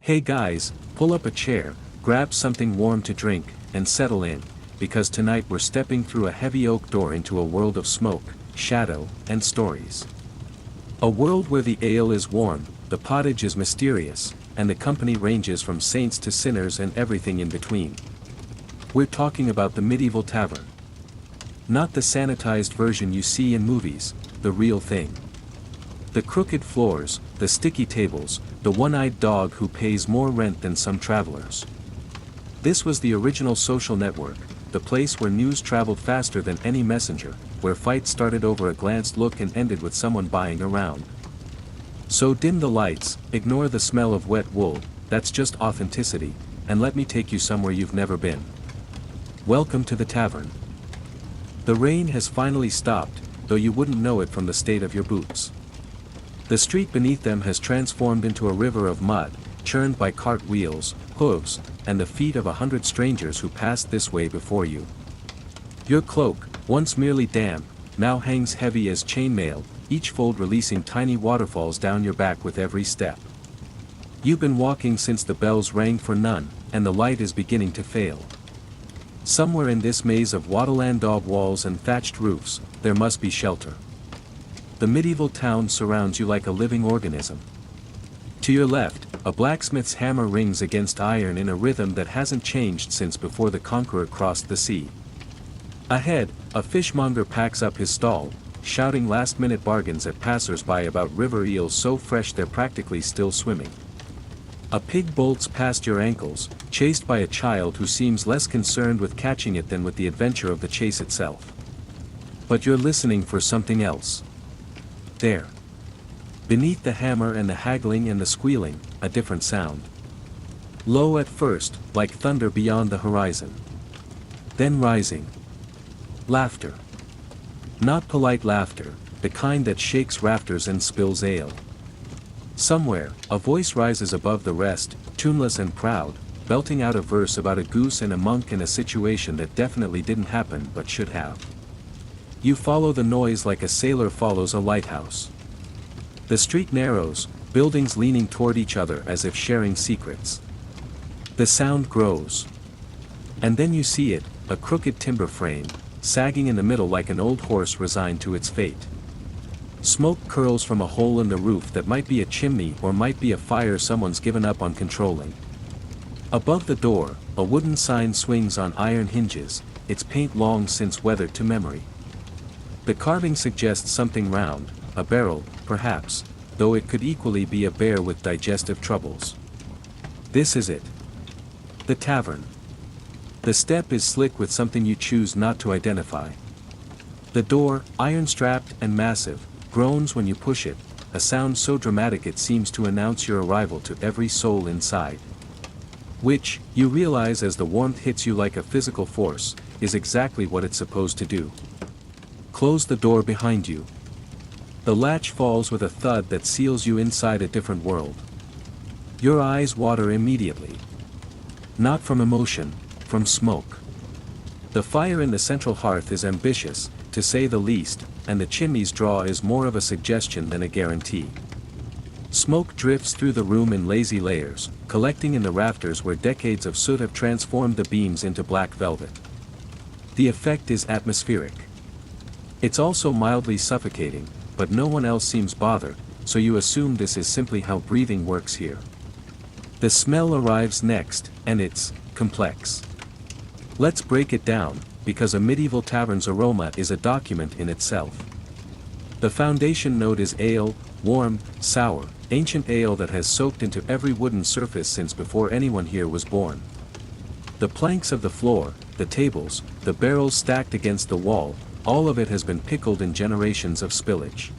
Hey guys, pull up a chair, grab something warm to drink, and settle in, because tonight we're stepping through a heavy oak door into a world of smoke, shadow, and stories. A world where the ale is warm, the pottage is mysterious, and the company ranges from saints to sinners and everything in between. We're talking about the medieval tavern. Not the sanitized version you see in movies, the real thing. The crooked floors, the sticky tables, the one-eyed dog who pays more rent than some travelers. This was the original social network, the place where news traveled faster than any messenger, where fights started over a glanced look and ended with someone buying a round. So dim the lights, ignore the smell of wet wool, that's just authenticity, and let me take you somewhere you've never been. Welcome to the tavern. The rain has finally stopped, though you wouldn't know it from the state of your boots. The street beneath them has transformed into a river of mud, churned by cart wheels, hooves, and the feet of 100 strangers who passed this way before you. Your cloak, once merely damp, now hangs heavy as chainmail, each fold releasing tiny waterfalls down your back with every step. You've been walking since the bells rang for none, and the light is beginning to fail. Somewhere in this maze of wattle-and daub walls and thatched roofs, there must be shelter. The medieval town surrounds you like a living organism. To your left, a blacksmith's hammer rings against iron in a rhythm that hasn't changed since before the conqueror crossed the sea. Ahead, a fishmonger packs up his stall, shouting last-minute bargains at passers-by about river eels so fresh they're practically still swimming. A pig bolts past your ankles, chased by a child who seems less concerned with catching it than with the adventure of the chase itself. But you're listening for something else. There. Beneath the hammer and the haggling and the squealing, a different sound. Low at first, like thunder beyond the horizon. Then rising. Laughter. Not polite laughter, the kind that shakes rafters and spills ale. Somewhere, a voice rises above the rest, tuneless and proud, belting out a verse about a goose and a monk in a situation that definitely didn't happen but should have. You follow the noise like a sailor follows a lighthouse. The street narrows, buildings leaning toward each other as if sharing secrets. The sound grows. And then you see it, a crooked timber frame, sagging in the middle like an old horse resigned to its fate. Smoke curls from a hole in the roof that might be a chimney or might be a fire someone's given up on controlling. Above the door, a wooden sign swings on iron hinges, its paint long since weathered to memory. The carving suggests something round, a barrel, perhaps, though it could equally be a bear with digestive troubles. This is it. The tavern. The step is slick with something you choose not to identify. The door, iron-strapped and massive, groans when you push it, a sound so dramatic it seems to announce your arrival to every soul inside. Which, you realize as the warmth hits you like a physical force, is exactly what it's supposed to do. Close the door behind you. The latch falls with a thud that seals you inside a different world. Your eyes water immediately. Not from emotion, from smoke. The fire in the central hearth is ambitious, to say the least, and the chimney's draw is more of a suggestion than a guarantee. Smoke drifts through the room in lazy layers, collecting in the rafters where decades of soot have transformed the beams into black velvet. The effect is atmospheric. It's also mildly suffocating, but no one else seems bothered, so you assume this is simply how breathing works here. The smell arrives next, and it's complex. Let's break it down, because a medieval tavern's aroma is a document in itself. The foundation note is ale, warm, sour, ancient ale that has soaked into every wooden surface since before anyone here was born. The planks of the floor, the tables, the barrels stacked against the wall, all of it has been pickled in generations of spillage.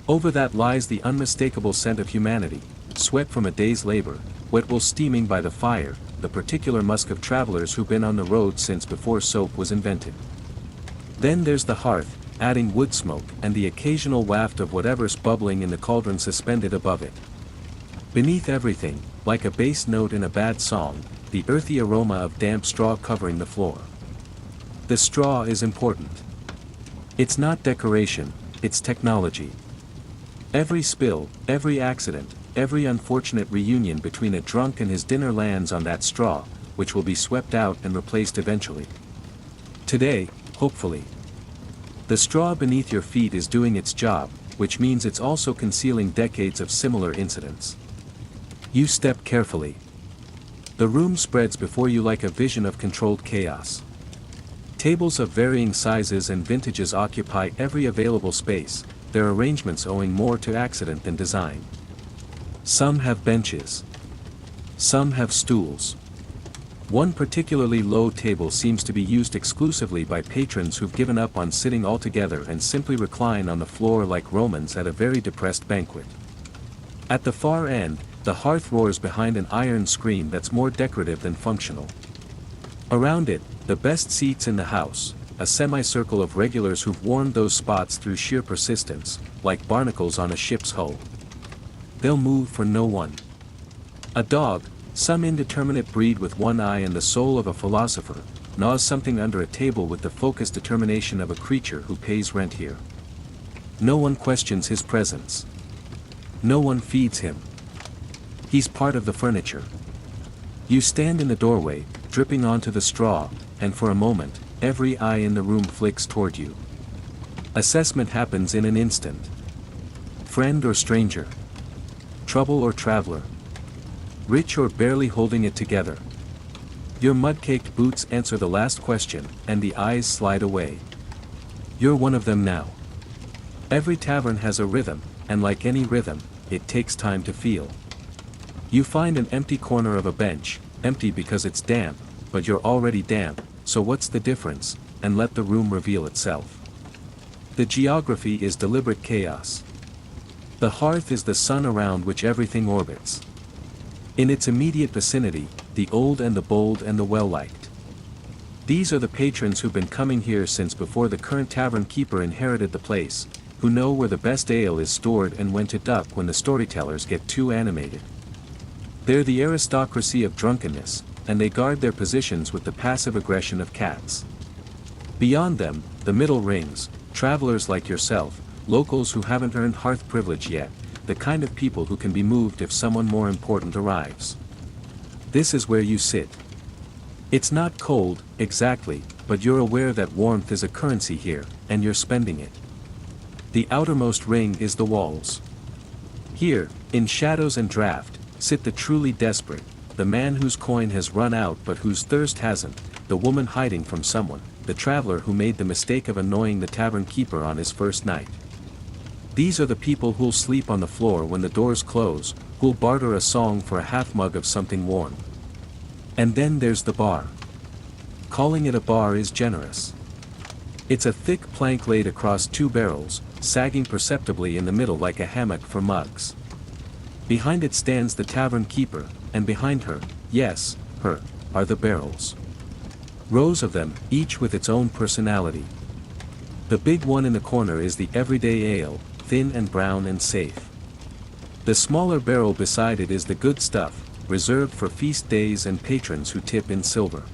Over that lies the unmistakable scent of humanity, sweat from a day's labor, wet wool steaming by the fire, the particular musk of travelers who've been on the road since before soap was invented. Then there's the hearth, adding wood smoke and the occasional waft of whatever's bubbling in the cauldron suspended above it. Beneath everything, like a bass note in a bad song, the earthy aroma of damp straw covering the floor. The straw is important. It's not decoration, it's technology. Every spill, every accident, every unfortunate reunion between a drunk and his dinner lands on that straw, which will be swept out and replaced eventually. Today, hopefully. The straw beneath your feet is doing its job, which means it's also concealing decades of similar incidents. You step carefully. The room spreads before you like a vision of controlled chaos. Tables of varying sizes and vintages occupy every available space, their arrangements owing more to accident than design. Some have benches. Some have stools. One particularly low table seems to be used exclusively by patrons who've given up on sitting altogether and simply recline on the floor like Romans at a very depressed banquet. At the far end, the hearth roars behind an iron screen that's more decorative than functional. Around it, the best seats in the house, a semicircle of regulars who've worn those spots through sheer persistence, like barnacles on a ship's hull. They'll move for no one. A dog, some indeterminate breed with one eye and the soul of a philosopher, gnaws something under a table with the focused determination of a creature who pays rent here. No one questions his presence. No one feeds him. He's part of the furniture. You stand in the doorway, dripping onto the straw, and for a moment, every eye in the room flicks toward you. Assessment happens in an instant. Friend or stranger? Trouble or traveler? Rich or barely holding it together? Your mud-caked boots answer the last question, and the eyes slide away. You're one of them now. Every tavern has a rhythm, and like any rhythm, it takes time to feel. You find an empty corner of a bench, empty because it's damp, but you're already damp, so what's the difference, and let the room reveal itself. The geography is deliberate chaos. The hearth is the sun around which everything orbits. In its immediate vicinity, the old and the bold and the well-liked. These are the patrons who've been coming here since before the current tavern keeper inherited the place, who know where the best ale is stored and when to duck when the storytellers get too animated. They're the aristocracy of drunkenness, and they guard their positions with the passive aggression of cats. Beyond them, the middle rings, travelers like yourself, locals who haven't earned hearth privilege yet, the kind of people who can be moved if someone more important arrives. This is where you sit. It's not cold, exactly, but you're aware that warmth is a currency here, and you're spending it. The outermost ring is the walls. Here, in shadows and draught, sit the truly desperate, the man whose coin has run out but whose thirst hasn't, the woman hiding from someone, the traveler who made the mistake of annoying the tavern keeper on his first night. These are the people who'll sleep on the floor when the doors close, who'll barter a song for a half-mug of something warm. And then there's the bar. Calling it a bar is generous. It's a thick plank laid across two barrels, sagging perceptibly in the middle like a hammock for mugs. Behind it stands the tavern keeper, and behind her, yes, her, are the barrels. Rows of them, each with its own personality. The big one in the corner is the everyday ale, thin and brown and safe. The smaller barrel beside it is the good stuff, reserved for feast days and patrons who tip in silver.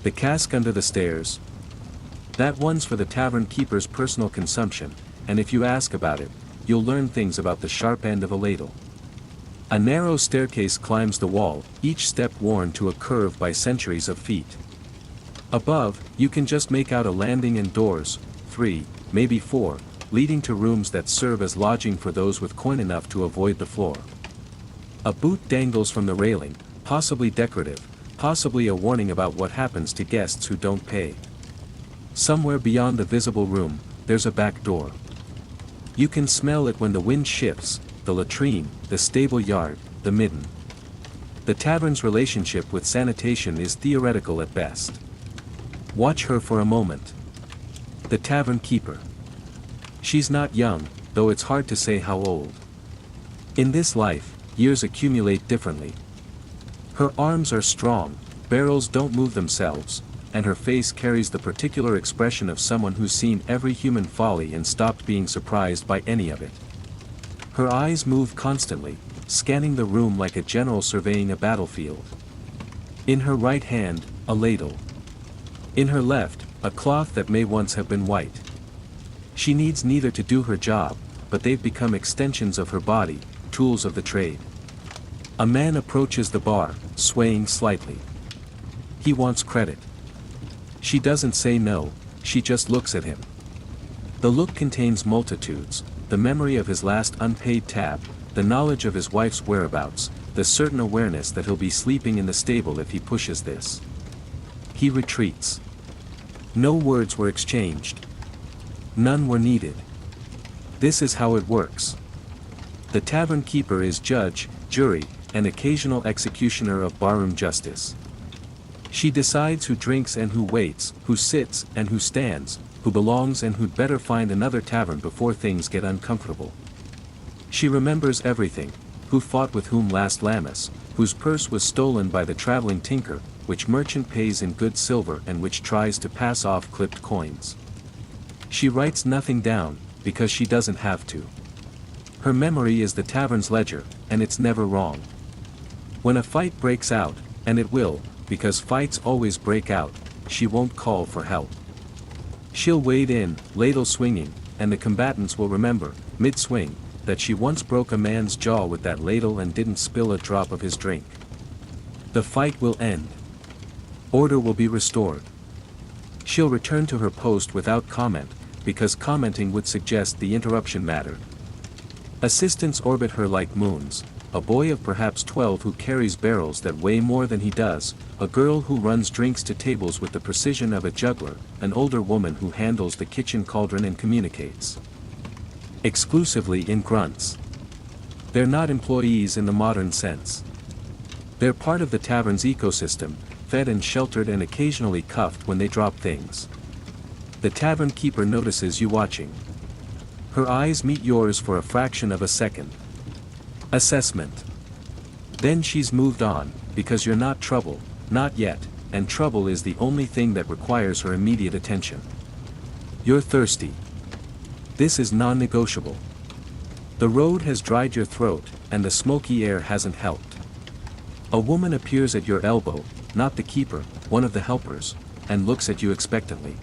The cask under the stairs? That one's for the tavern keeper's personal consumption, and if you ask about it, you'll learn things about the sharp end of a ladle. A narrow staircase climbs the wall, each step worn to a curve by centuries of feet. Above, you can just make out a landing and doors, 3, maybe 4, leading to rooms that serve as lodging for those with coin enough to avoid the floor. A boot dangles from the railing, possibly decorative, possibly a warning about what happens to guests who don't pay. Somewhere beyond the visible room, there's a back door. You can smell it when the wind shifts, the latrine, the stable yard, the midden. The tavern's relationship with sanitation is theoretical at best. Watch her for a moment. The tavern keeper. She's not young, though it's hard to say how old. In this life, years accumulate differently. Her arms are strong, barrels don't move themselves, and her face carries the particular expression of someone who's seen every human folly and stopped being surprised by any of it. Her eyes move constantly, scanning the room like a general surveying a battlefield. In her right hand, a ladle. In her left, a cloth that may once have been white. She needs neither to do her job, but they've become extensions of her body, tools of the trade. A man approaches the bar, swaying slightly. He wants credit. She doesn't say no, she just looks at him. The look contains multitudes, the memory of his last unpaid tab, the knowledge of his wife's whereabouts, the certain awareness that he'll be sleeping in the stable if he pushes this. He retreats. No words were exchanged. None were needed. This is how it works. The tavern keeper is judge, jury, and occasional executioner of barroom justice. She decides who drinks and who waits, who sits and who stands, who belongs and who'd better find another tavern before things get uncomfortable. She remembers everything, who fought with whom last Lammas, whose purse was stolen by the traveling tinker, which merchant pays in good silver and which tries to pass off clipped coins. She writes nothing down, because she doesn't have to. Her memory is the tavern's ledger, and it's never wrong. When a fight breaks out, and it will, because fights always break out, she won't call for help. She'll wade in, ladle swinging, and the combatants will remember, mid-swing, that she once broke a man's jaw with that ladle and didn't spill a drop of his drink. The fight will end. Order will be restored. She'll return to her post without comment, because commenting would suggest the interruption mattered. Assistants orbit her like moons, a boy of perhaps 12 who carries barrels that weigh more than he does, a girl who runs drinks to tables with the precision of a juggler, an older woman who handles the kitchen cauldron and communicates exclusively in grunts. They're not employees in the modern sense. They're part of the tavern's ecosystem, fed and sheltered and occasionally cuffed when they drop things. The tavern keeper notices you watching. Her eyes meet yours for a fraction of a second. Assessment. Then she's moved on, because you're not trouble, not yet, and trouble is the only thing that requires her immediate attention. You're thirsty. This is non-negotiable. The road has dried your throat, and the smoky air hasn't helped. A woman appears at your elbow, not the keeper, one of the helpers, and looks at you expectantly.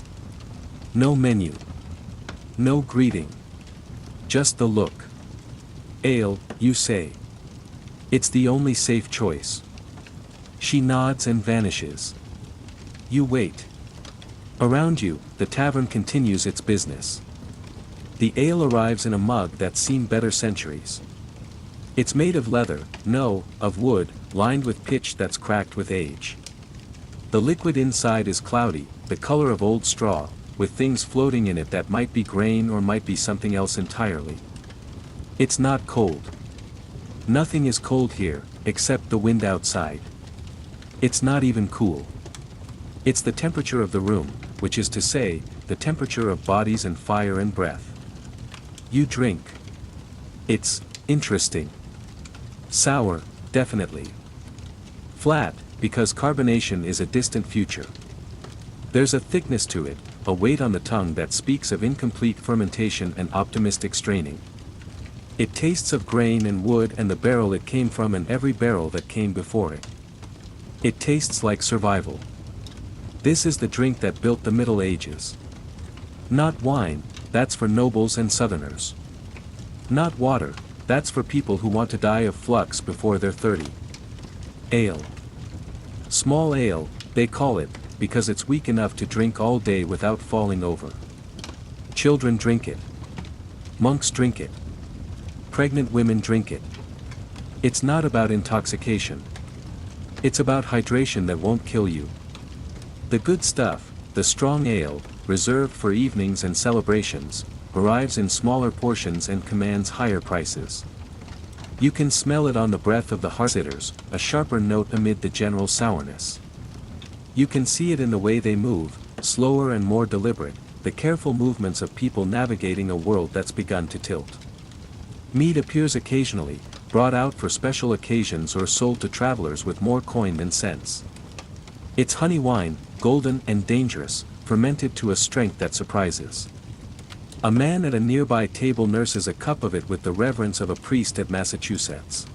No menu. No greeting. Just the look. Ale, you say. It's the only safe choice. She nods and vanishes. You wait. Around you, the tavern continues its business. The ale arrives in a mug that's seen better centuries. It's made of leather, no, of wood, lined with pitch that's cracked with age. The liquid inside is cloudy, the color of old straw, with things floating in it that might be grain or might be something else entirely. It's not cold. Nothing is cold here, except the wind outside. It's not even cool. It's the temperature of the room, which is to say, the temperature of bodies and fire and breath. You drink. It's interesting. Sour, definitely. Flat, because carbonation is a distant future. There's a thickness to it, a weight on the tongue that speaks of incomplete fermentation and optimistic straining. It tastes of grain and wood and the barrel it came from and every barrel that came before it. It tastes like survival. This is the drink that built the Middle Ages. Not wine, that's for nobles and southerners. Not water, that's for people who want to die of flux before they're 30. Ale. Small ale, they call it, because it's weak enough to drink all day without falling over. Children drink it. Monks drink it. Pregnant women drink it. It's not about intoxication. It's about hydration that won't kill you. The good stuff, the strong ale, reserved for evenings and celebrations, arrives in smaller portions and commands higher prices. You can smell it on the breath of the hearth-sitters, a sharper note amid the general sourness. You can see it in the way they move, slower and more deliberate, the careful movements of people navigating a world that's begun to tilt. Mead appears occasionally, brought out for special occasions or sold to travelers with more coin than sense. It's honey wine, golden and dangerous, fermented to a strength that surprises. A man at a nearby table nurses a cup of it with the reverence of a priest at Massachusetts.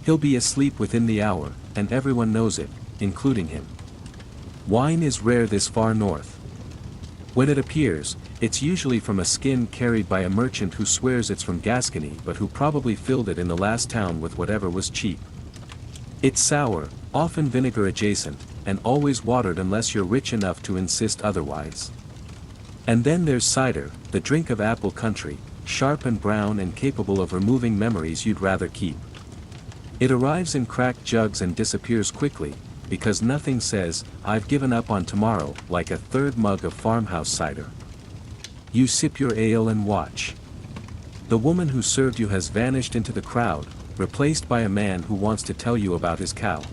He'll be asleep within the hour, and everyone knows it, including him. Wine is rare this far north. When it appears, It's usually from a skin carried by a merchant who swears it's from Gascony but who probably filled it in the last town with whatever was cheap. It's sour, often vinegar adjacent, and always watered unless you're rich enough to insist otherwise. And then there's cider, the drink of apple country, sharp and brown and capable of removing memories you'd rather keep. It arrives in cracked jugs and disappears quickly, because nothing says, "I've given up on tomorrow," like a third mug of farmhouse cider. You sip your ale and watch. The woman who served you has vanished into the crowd, replaced by a man who wants to tell you about his cow.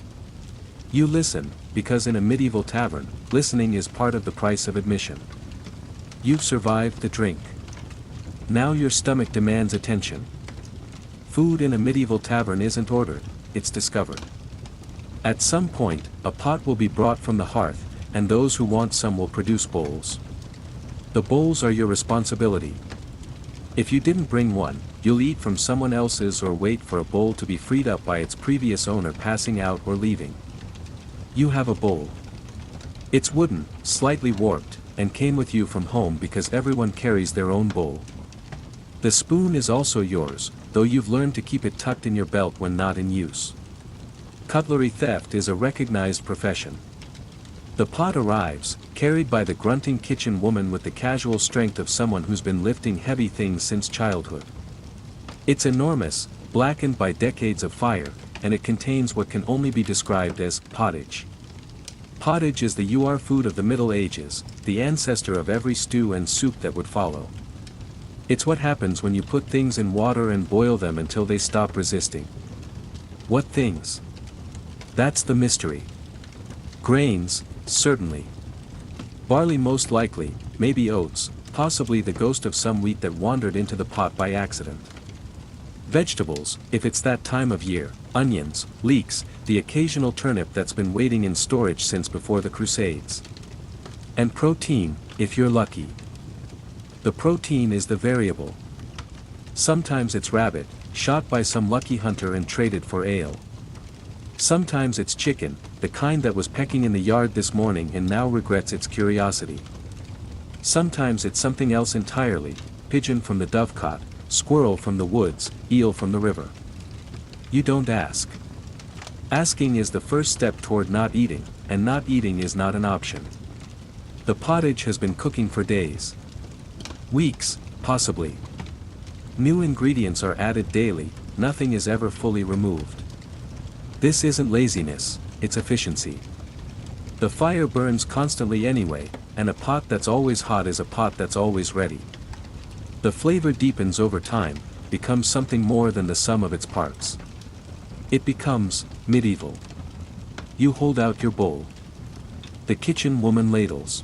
You listen, because in a medieval tavern, listening is part of the price of admission. You've survived the drink. Now your stomach demands attention. Food in a medieval tavern isn't ordered, it's discovered. At some point, a pot will be brought from the hearth, and those who want some will produce bowls. The bowls are your responsibility. If you didn't bring one, you'll eat from someone else's or wait for a bowl to be freed up by its previous owner passing out or leaving. You have a bowl. It's wooden, slightly warped, and came with you from home because everyone carries their own bowl. The spoon is also yours, though you've learned to keep it tucked in your belt when not in use. Cutlery theft is a recognized profession. The pot arrives, carried by the grunting kitchen woman with the casual strength of someone who's been lifting heavy things since childhood. It's enormous, blackened by decades of fire, and it contains what can only be described as pottage. Pottage is the food of the Middle Ages, the ancestor of every stew and soup that would follow. It's what happens when you put things in water and boil them until they stop resisting. What things? That's the mystery. Grains, certainly. Barley most likely, maybe oats, possibly the ghost of some wheat that wandered into the pot by accident. Vegetables, if it's that time of year, onions, leeks, the occasional turnip that's been waiting in storage since before the Crusades. And protein, if you're lucky. The protein is the variable. Sometimes it's rabbit, shot by some lucky hunter and traded for ale. Sometimes it's chicken, the kind that was pecking in the yard this morning and now regrets its curiosity. Sometimes it's something else entirely, pigeon from the dovecot, squirrel from the woods, eel from the river. You don't ask. Asking is the first step toward not eating, and not eating is not an option. The pottage has been cooking for days. Weeks, possibly. New ingredients are added daily, nothing is ever fully removed. This isn't laziness, it's efficiency. The fire burns constantly anyway, and a pot that's always hot is a pot that's always ready. The flavor deepens over time, becomes something more than the sum of its parts. It becomes medieval. You hold out your bowl. The kitchen woman ladles.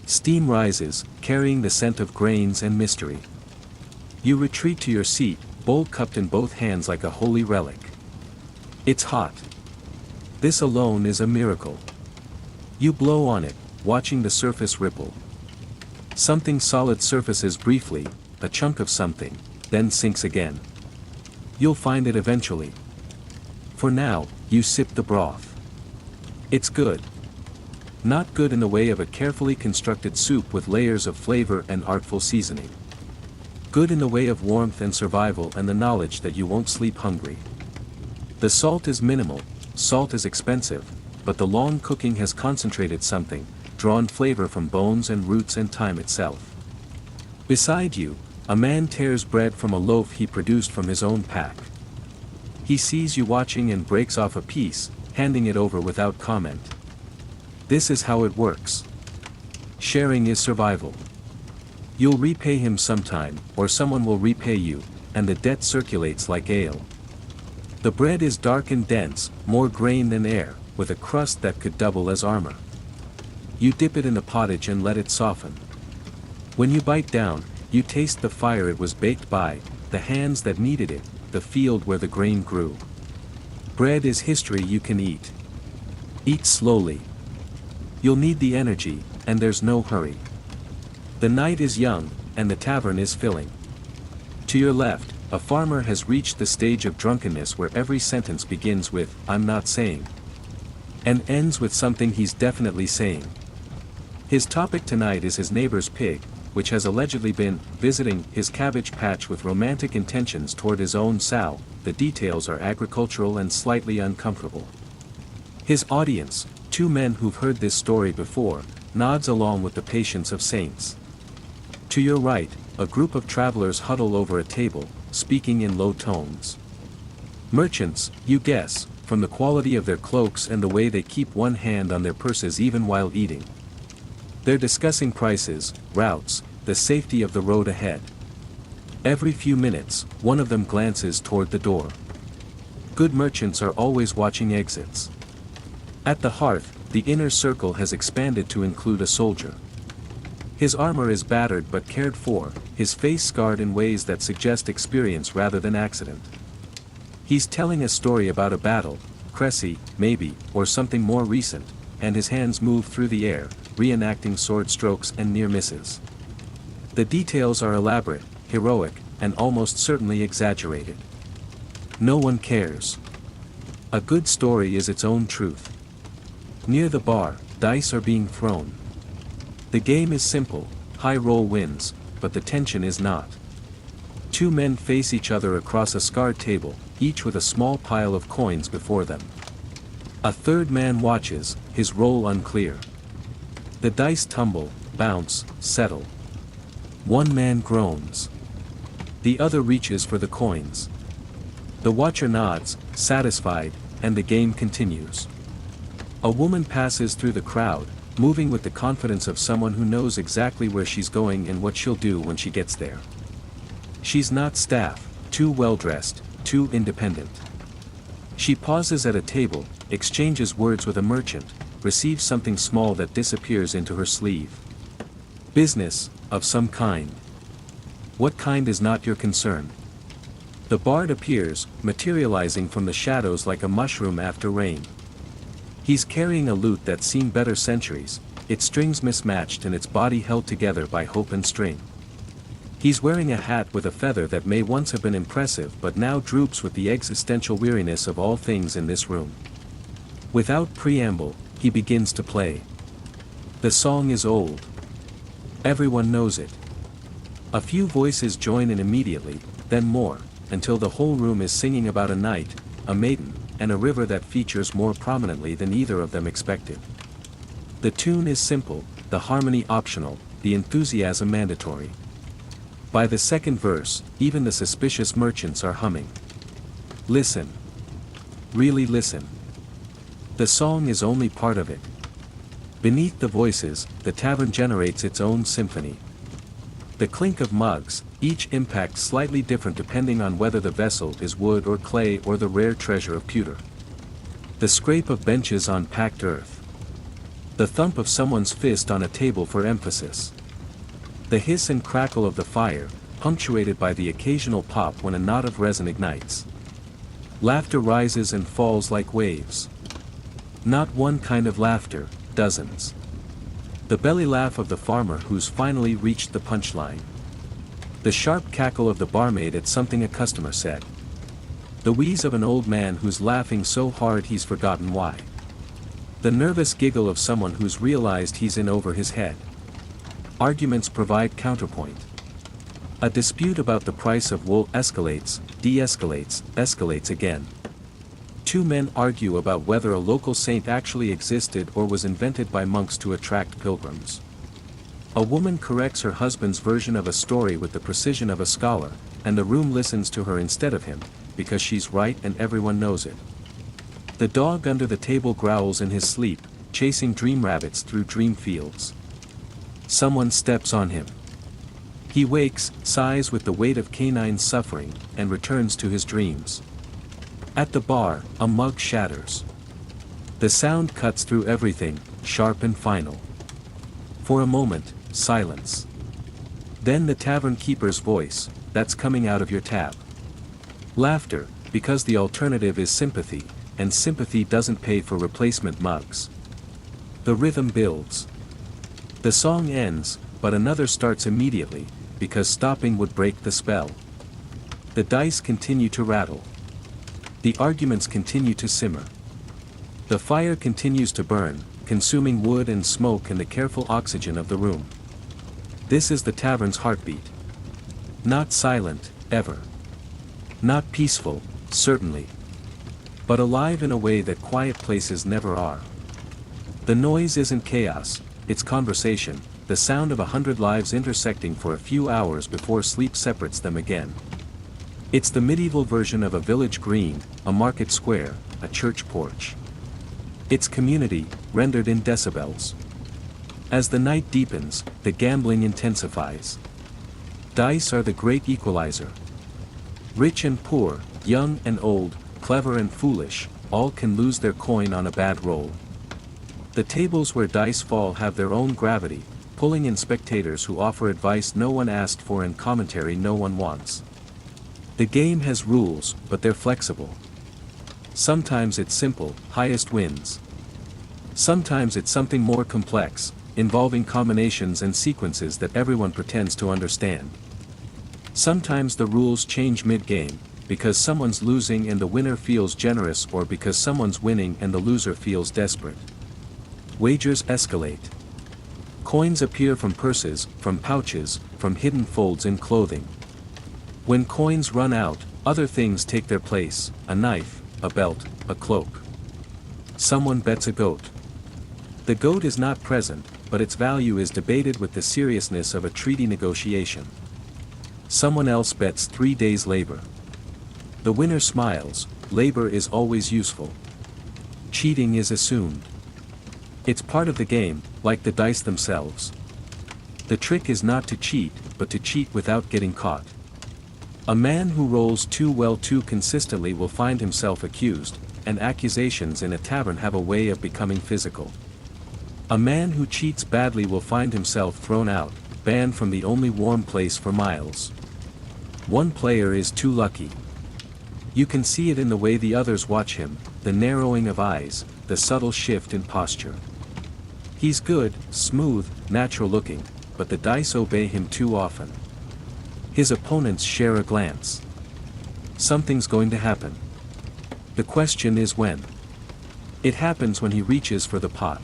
Steam rises, carrying the scent of grains and mystery. You retreat to your seat, bowl cupped in both hands like a holy relic. It's hot. This alone is a miracle. You blow on it, watching the surface ripple. Something solid surfaces briefly, a chunk of something, then sinks again. You'll find it eventually. For now, you sip the broth. It's good. Not good in the way of a carefully constructed soup with layers of flavor and artful seasoning. Good in the way of warmth and survival and the knowledge that you won't sleep hungry. The salt is minimal, salt is expensive, but the long cooking has concentrated something, drawn flavor from bones and roots and time itself. Beside you, a man tears bread from a loaf he produced from his own pack. He sees you watching and breaks off a piece, handing it over without comment. This is how it works. Sharing is survival. You'll repay him sometime, or someone will repay you, and the debt circulates like ale. The bread is dark and dense, more grain than air, with a crust that could double as armor. You dip it in the pottage and let it soften. When you bite down, you taste the fire it was baked by, the hands that kneaded it, the field where the grain grew. Bread is history you can eat. Eat slowly. You'll need the energy, and there's no hurry. The night is young, and the tavern is filling. To your left, a farmer has reached the stage of drunkenness where every sentence begins with, "I'm not saying," and ends with something he's definitely saying. His topic tonight is his neighbor's pig, which has allegedly been visiting his cabbage patch with romantic intentions toward his own sow. The details are agricultural and slightly uncomfortable. His audience, two men who've heard this story before, nods along with the patience of saints. To your right, a group of travelers huddle over a table, speaking in low tones. Merchants, you guess, from the quality of their cloaks and the way they keep one hand on their purses even while eating. They're discussing prices, routes, the safety of the road ahead. Every few minutes, one of them glances toward the door. Good merchants are always watching exits. At the hearth, the inner circle has expanded to include a soldier. His armor is battered but cared for, his face scarred in ways that suggest experience rather than accident. He's telling a story about a battle, Cressy, maybe, or something more recent, and his hands move through the air, reenacting sword strokes and near misses. The details are elaborate, heroic, and almost certainly exaggerated. No one cares. A good story is its own truth. Near the bar, dice are being thrown. The game is simple, high roll wins, but the tension is not. Two men face each other across a scarred table, each with a small pile of coins before them. A third man watches, his role unclear. The dice tumble, bounce, settle. One man groans. The other reaches for the coins. The watcher nods, satisfied, and the game continues. A woman passes through the crowd, moving with the confidence of someone who knows exactly where she's going and what she'll do when she gets there. She's not staff, too well-dressed, too independent. She pauses at a table, exchanges words with a merchant, receives something small that disappears into her sleeve. Business, of some kind. What kind is not your concern? The bard appears, materializing from the shadows like a mushroom after rain. He's carrying a lute that's seen better centuries, its strings mismatched and its body held together by hope and string. He's wearing a hat with a feather that may once have been impressive but now droops with the existential weariness of all things in this room. Without preamble, he begins to play. The song is old. Everyone knows it. A few voices join in immediately, then more, until the whole room is singing about a knight, a maiden, and a river that features more prominently than either of them expected. The tune is simple, the harmony optional, the enthusiasm mandatory. By the second verse, even the suspicious merchants are humming. Listen. Really listen. The song is only part of it. Beneath the voices, the tavern generates its own symphony. The clink of mugs, each impact slightly different depending on whether the vessel is wood or clay or the rare treasure of pewter. The scrape of benches on packed earth. The thump of someone's fist on a table for emphasis. The hiss and crackle of the fire, punctuated by the occasional pop when a knot of resin ignites. Laughter rises and falls like waves. Not one kind of laughter, dozens. The belly laugh of the farmer who's finally reached the punchline. The sharp cackle of the barmaid at something a customer said. The wheeze of an old man who's laughing so hard he's forgotten why. The nervous giggle of someone who's realized he's in over his head. Arguments provide counterpoint. A dispute about the price of wool escalates, de-escalates, escalates again. Two men argue about whether a local saint actually existed or was invented by monks to attract pilgrims. A woman corrects her husband's version of a story with the precision of a scholar, and the room listens to her instead of him, because she's right and everyone knows it. The dog under the table growls in his sleep, chasing dream rabbits through dream fields. Someone steps on him. He wakes, sighs with the weight of canine suffering, and returns to his dreams. At the bar, a mug shatters. The sound cuts through everything, sharp and final. For a moment, silence. Then the tavern keeper's voice, that's coming out of your tab. Laughter, because the alternative is sympathy, and sympathy doesn't pay for replacement mugs. The rhythm builds. The song ends, but another starts immediately, because stopping would break the spell. The dice continue to rattle. The arguments continue to simmer. The fire continues to burn, consuming wood and smoke and the careful oxygen of the room. This is the tavern's heartbeat. Not silent, ever. Not peaceful, certainly. But alive in a way that quiet places never are. The noise isn't chaos, it's conversation, the sound of 100 lives intersecting for a few hours before sleep separates them again. It's the medieval version of a village green, a market square, a church porch. It's community, rendered in decibels. As the night deepens, the gambling intensifies. Dice are the great equalizer. Rich and poor, young and old, clever and foolish, all can lose their coin on a bad roll. The tables where dice fall have their own gravity, pulling in spectators who offer advice no one asked for and commentary no one wants. The game has rules, but they're flexible. Sometimes it's simple, highest wins. Sometimes it's something more complex, involving combinations and sequences that everyone pretends to understand. Sometimes the rules change mid-game, because someone's losing and the winner feels generous, or because someone's winning and the loser feels desperate. Wagers escalate. Coins appear from purses, from pouches, from hidden folds in clothing. When coins run out, other things take their place, a knife, a belt, a cloak. Someone bets a goat. The goat is not present, but its value is debated with the seriousness of a treaty negotiation. Someone else bets 3 days' labor. The winner smiles, labor is always useful. Cheating is assumed. It's part of the game, like the dice themselves. The trick is not to cheat, but to cheat without getting caught. A man who rolls too well too consistently will find himself accused, and accusations in a tavern have a way of becoming physical. A man who cheats badly will find himself thrown out, banned from the only warm place for miles. One player is too lucky. You can see it in the way the others watch him, the narrowing of eyes, the subtle shift in posture. He's good, smooth, natural looking, but the dice obey him too often. His opponents share a glance. Something's going to happen. The question is when. It happens when he reaches for the pot.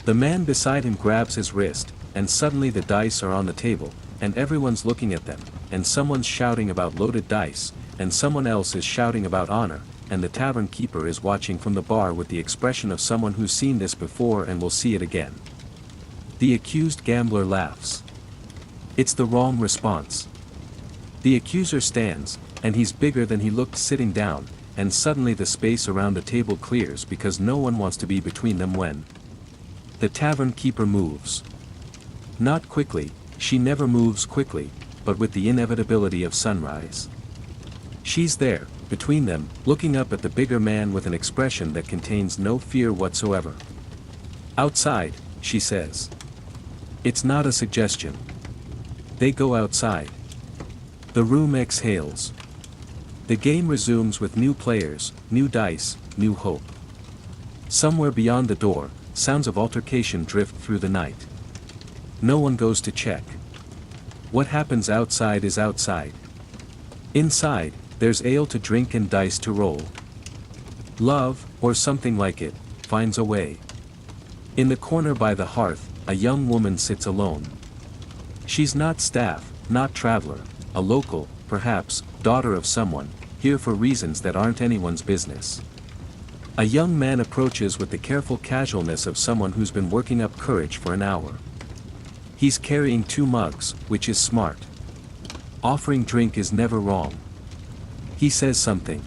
The man beside him grabs his wrist, and suddenly the dice are on the table, and everyone's looking at them, and someone's shouting about loaded dice, and someone else is shouting about honor, and the tavern keeper is watching from the bar with the expression of someone who's seen this before and will see it again. The accused gambler laughs. It's the wrong response. The accuser stands, and he's bigger than he looked sitting down, and suddenly the space around the table clears because no one wants to be between them when the tavern keeper moves. Not quickly, she never moves quickly, but with the inevitability of sunrise. She's there, between them, looking up at the bigger man with an expression that contains no fear whatsoever. Outside, she says. It's not a suggestion. They go outside. The room exhales. The game resumes with new players, new dice, new hope. Somewhere beyond the door, sounds of altercation drift through the night. No one goes to check. What happens outside is outside. Inside, there's ale to drink and dice to roll. Love, or something like it, finds a way. In the corner by the hearth, a young woman sits alone. She's not staff, not traveler, a local, perhaps, daughter of someone, here for reasons that aren't anyone's business. A young man approaches with the careful casualness of someone who's been working up courage for an hour. He's carrying 2 mugs, which is smart. Offering drink is never wrong. He says something.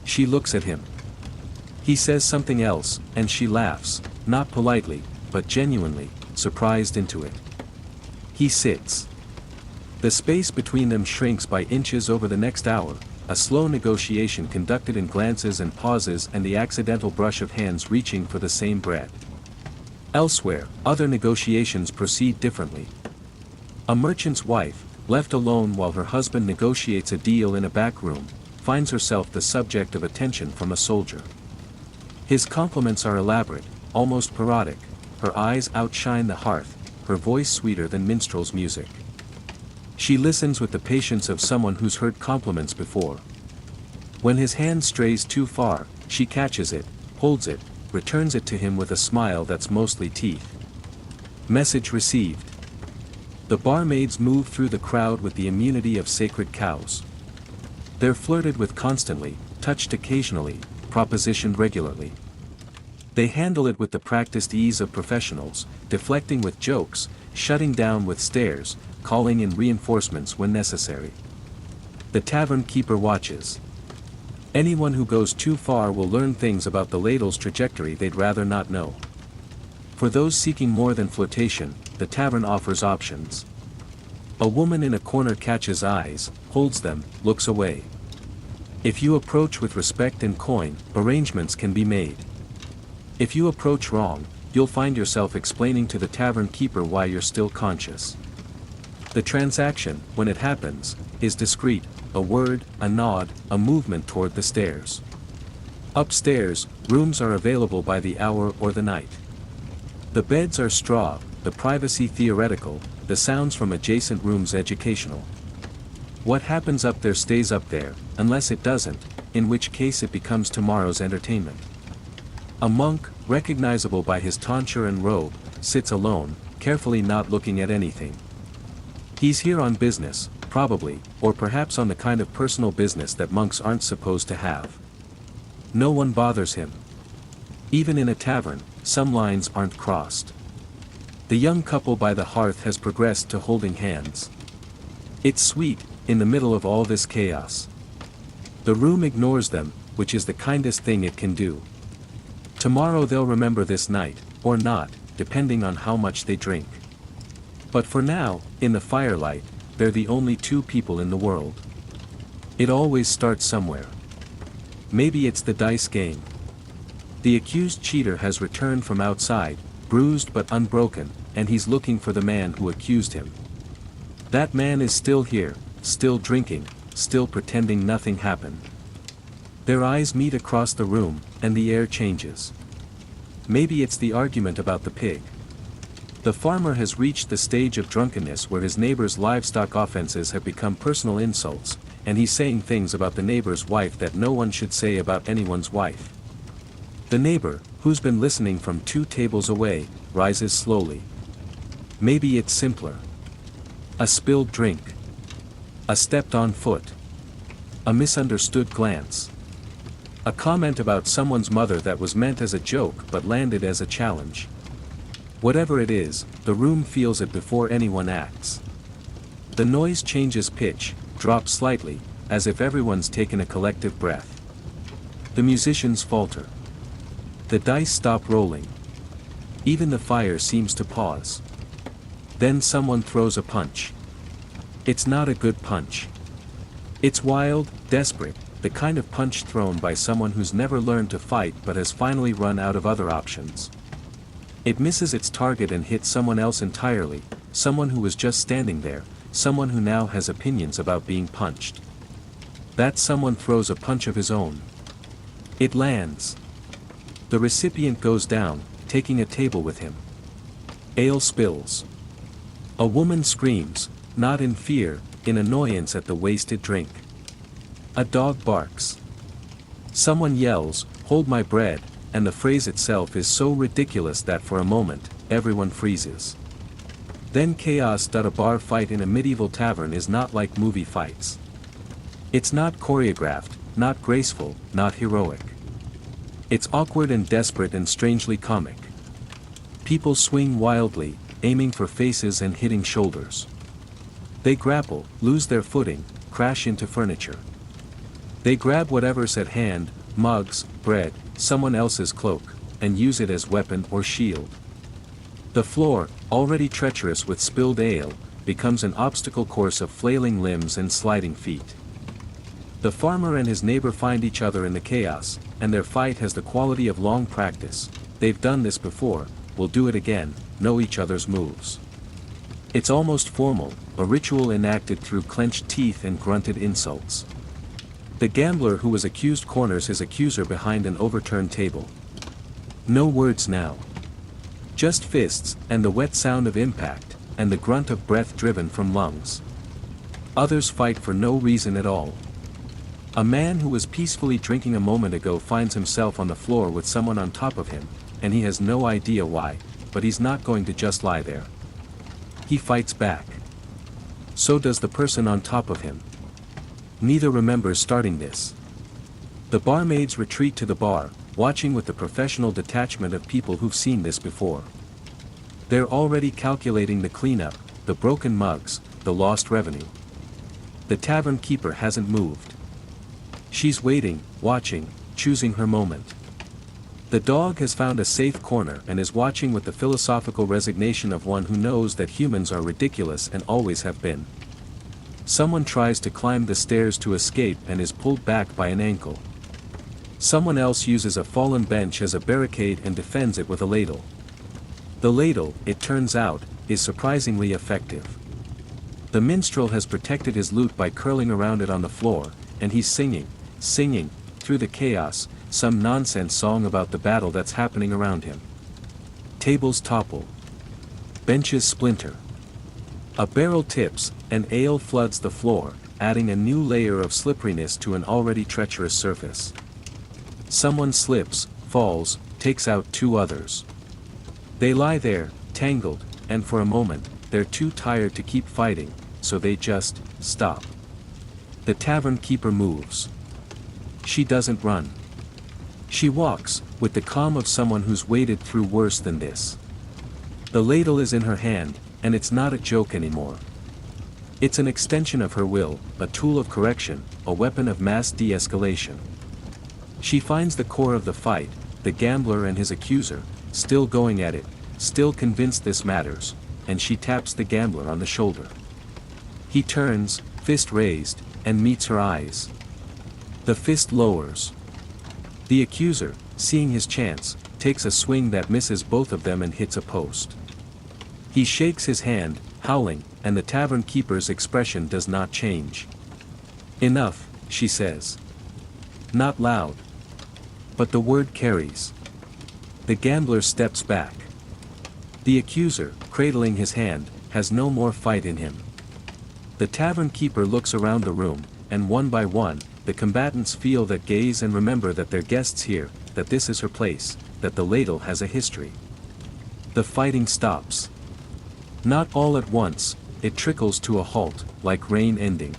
She looks at him. He says something else, and she laughs, not politely, but genuinely, surprised into it. He sits. The space between them shrinks by inches over the next hour, a slow negotiation conducted in glances and pauses and the accidental brush of hands reaching for the same bread. Elsewhere, other negotiations proceed differently. A merchant's wife, left alone while her husband negotiates a deal in a back room, finds herself the subject of attention from a soldier. His compliments are elaborate, almost parodic, her eyes outshine the hearth, her voice sweeter than minstrel's music. She listens with the patience of someone who's heard compliments before. When his hand strays too far, she catches it, holds it, returns it to him with a smile that's mostly teeth. Message received. The barmaids move through the crowd with the immunity of sacred cows. They're flirted with constantly, touched occasionally, propositioned regularly. They handle it with the practiced ease of professionals, deflecting with jokes, shutting down with stares, calling in reinforcements when necessary. The tavern keeper watches. Anyone who goes too far will learn things about the ladle's trajectory they'd rather not know. For those seeking more than flirtation, the tavern offers options. A woman in a corner catches eyes, holds them, looks away. If you approach with respect and coin, arrangements can be made. If you approach wrong, you'll find yourself explaining to the tavern keeper why you're still conscious. The transaction, when it happens, is discreet, a word, a nod, a movement toward the stairs. Upstairs, rooms are available by the hour or the night. The beds are straw, the privacy theoretical, the sounds from adjacent rooms educational. What happens up there stays up there, unless it doesn't, in which case it becomes tomorrow's entertainment. A monk, recognizable by his tonsure and robe, sits alone, carefully not looking at anything. He's here on business, probably, or perhaps on the kind of personal business that monks aren't supposed to have. No one bothers him. Even in a tavern, some lines aren't crossed. The young couple by the hearth has progressed to holding hands. It's sweet, in the middle of all this chaos. The room ignores them, which is the kindest thing it can do. Tomorrow they'll remember this night, or not, depending on how much they drink. But for now, in the firelight, they're the only two people in the world. It always starts somewhere. Maybe it's the dice game. The accused cheater has returned from outside, bruised but unbroken, and he's looking for the man who accused him. That man is still here, still drinking, still pretending nothing happened. Their eyes meet across the room, and the air changes. Maybe it's the argument about the pig. The farmer has reached the stage of drunkenness where his neighbor's livestock offenses have become personal insults, and he's saying things about the neighbor's wife that no one should say about anyone's wife. The neighbor, who's been listening from 2 tables away, rises slowly. Maybe it's simpler. A spilled drink. A stepped-on foot. A misunderstood glance. A comment about someone's mother that was meant as a joke but landed as a challenge. Whatever it is, the room feels it before anyone acts. The noise changes pitch, drops slightly, as if everyone's taken a collective breath. The musicians falter. The dice stop rolling. Even the fire seems to pause. Then someone throws a punch. It's not a good punch. It's wild, desperate, the kind of punch thrown by someone who's never learned to fight but has finally run out of other options. It misses its target and hits someone else entirely, someone who was just standing there, someone who now has opinions about being punched. That someone throws a punch of his own. It lands. The recipient goes down, taking a table with him. Ale spills. A woman screams, not in fear, in annoyance at the wasted drink. A dog barks. Someone yells, "Hold my bread," and the phrase itself is so ridiculous that for a moment, everyone freezes. Then chaos. A bar fight in a medieval tavern is not like movie fights. It's not choreographed, not graceful, not heroic. It's awkward and desperate and strangely comic. People swing wildly, aiming for faces and hitting shoulders. They grapple, lose their footing, crash into furniture. They grab whatever's at hand, mugs, bread, someone else's cloak, and use it as weapon or shield. The floor, already treacherous with spilled ale, becomes an obstacle course of flailing limbs and sliding feet. The farmer and his neighbor find each other in the chaos, and their fight has the quality of long practice. They've done this before, will do it again, know each other's moves. It's almost formal, a ritual enacted through clenched teeth and grunted insults. The gambler who was accused corners his accuser behind an overturned table. No words now. Just fists, and the wet sound of impact, and the grunt of breath driven from lungs. Others fight for no reason at all. A man who was peacefully drinking a moment ago finds himself on the floor with someone on top of him, and he has no idea why, but he's not going to just lie there. He fights back. So does the person on top of him. Neither remembers starting this. The barmaids retreat to the bar, watching with the professional detachment of people who've seen this before. They're already calculating the cleanup, the broken mugs, the lost revenue. The tavern keeper hasn't moved. She's waiting, watching, choosing her moment. The dog has found a safe corner and is watching with the philosophical resignation of one who knows that humans are ridiculous and always have been. Someone tries to climb the stairs to escape and is pulled back by an ankle. Someone else uses a fallen bench as a barricade and defends it with a ladle. The ladle, it turns out, is surprisingly effective. The minstrel has protected his lute by curling around it on the floor, and he's singing, through the chaos, some nonsense song about the battle that's happening around him. Tables topple. Benches splinter. A barrel tips, and ale floods the floor, adding a new layer of slipperiness to an already treacherous surface. Someone slips, falls, takes out two others. They lie there, tangled, and for a moment, they're too tired to keep fighting, so they just stop. The tavern keeper moves. She doesn't run. She walks, with the calm of someone who's waded through worse than this. The ladle is in her hand, and it's not a joke anymore. It's an extension of her will, a tool of correction, a weapon of mass de-escalation. She finds the core of the fight, the gambler and his accuser, still going at it, still convinced this matters, and she taps the gambler on the shoulder. He turns, fist raised, and meets her eyes. The fist lowers. The accuser, seeing his chance, takes a swing that misses both of them and hits a post. He shakes his hand, howling, and the tavern keeper's expression does not change. "Enough," she says. Not loud. But the word carries. The gambler steps back. The accuser, cradling his hand, has no more fight in him. The tavern keeper looks around the room, and one by one, the combatants feel that gaze and remember that they're guests here, that this is her place, that the ladle has a history. The fighting stops. Not all at once, it trickles to a halt, like rain ending.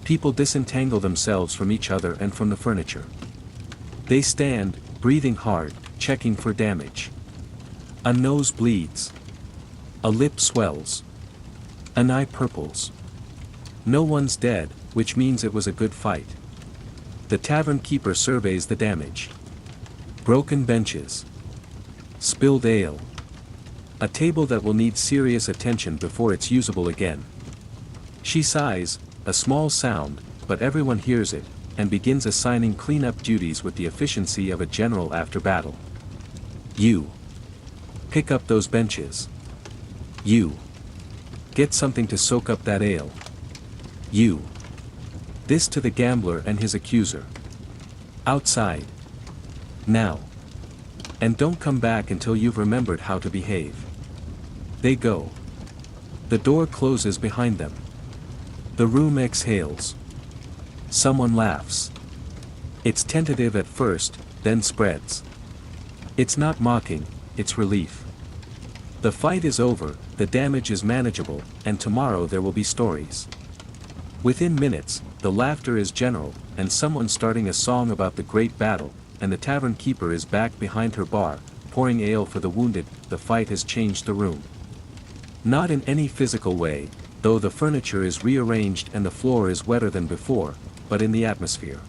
People disentangle themselves from each other and from the furniture. They stand, breathing hard, checking for damage. A nose bleeds. A lip swells. An eye purples. No one's dead, which means it was a good fight. The tavern keeper surveys the damage. Broken benches. Spilled ale. A table that will need serious attention before it's usable again. She sighs, a small sound, but everyone hears it, and begins assigning cleanup duties with the efficiency of a general after battle. You. Pick up those benches. You. Get something to soak up that ale. You. This to the gambler and his accuser. Outside. Now. And don't come back until you've remembered how to behave. They go. The door closes behind them. The room exhales. Someone laughs. It's tentative at first, then spreads. It's not mocking, it's relief. The fight is over, the damage is manageable, and tomorrow there will be stories. Within minutes, the laughter is general, and someone starting a song about the great battle, and the tavern keeper is back behind her bar, pouring ale for the wounded. The fight has changed the room. Not in any physical way, though the furniture is rearranged and the floor is wetter than before, but in the atmosphere.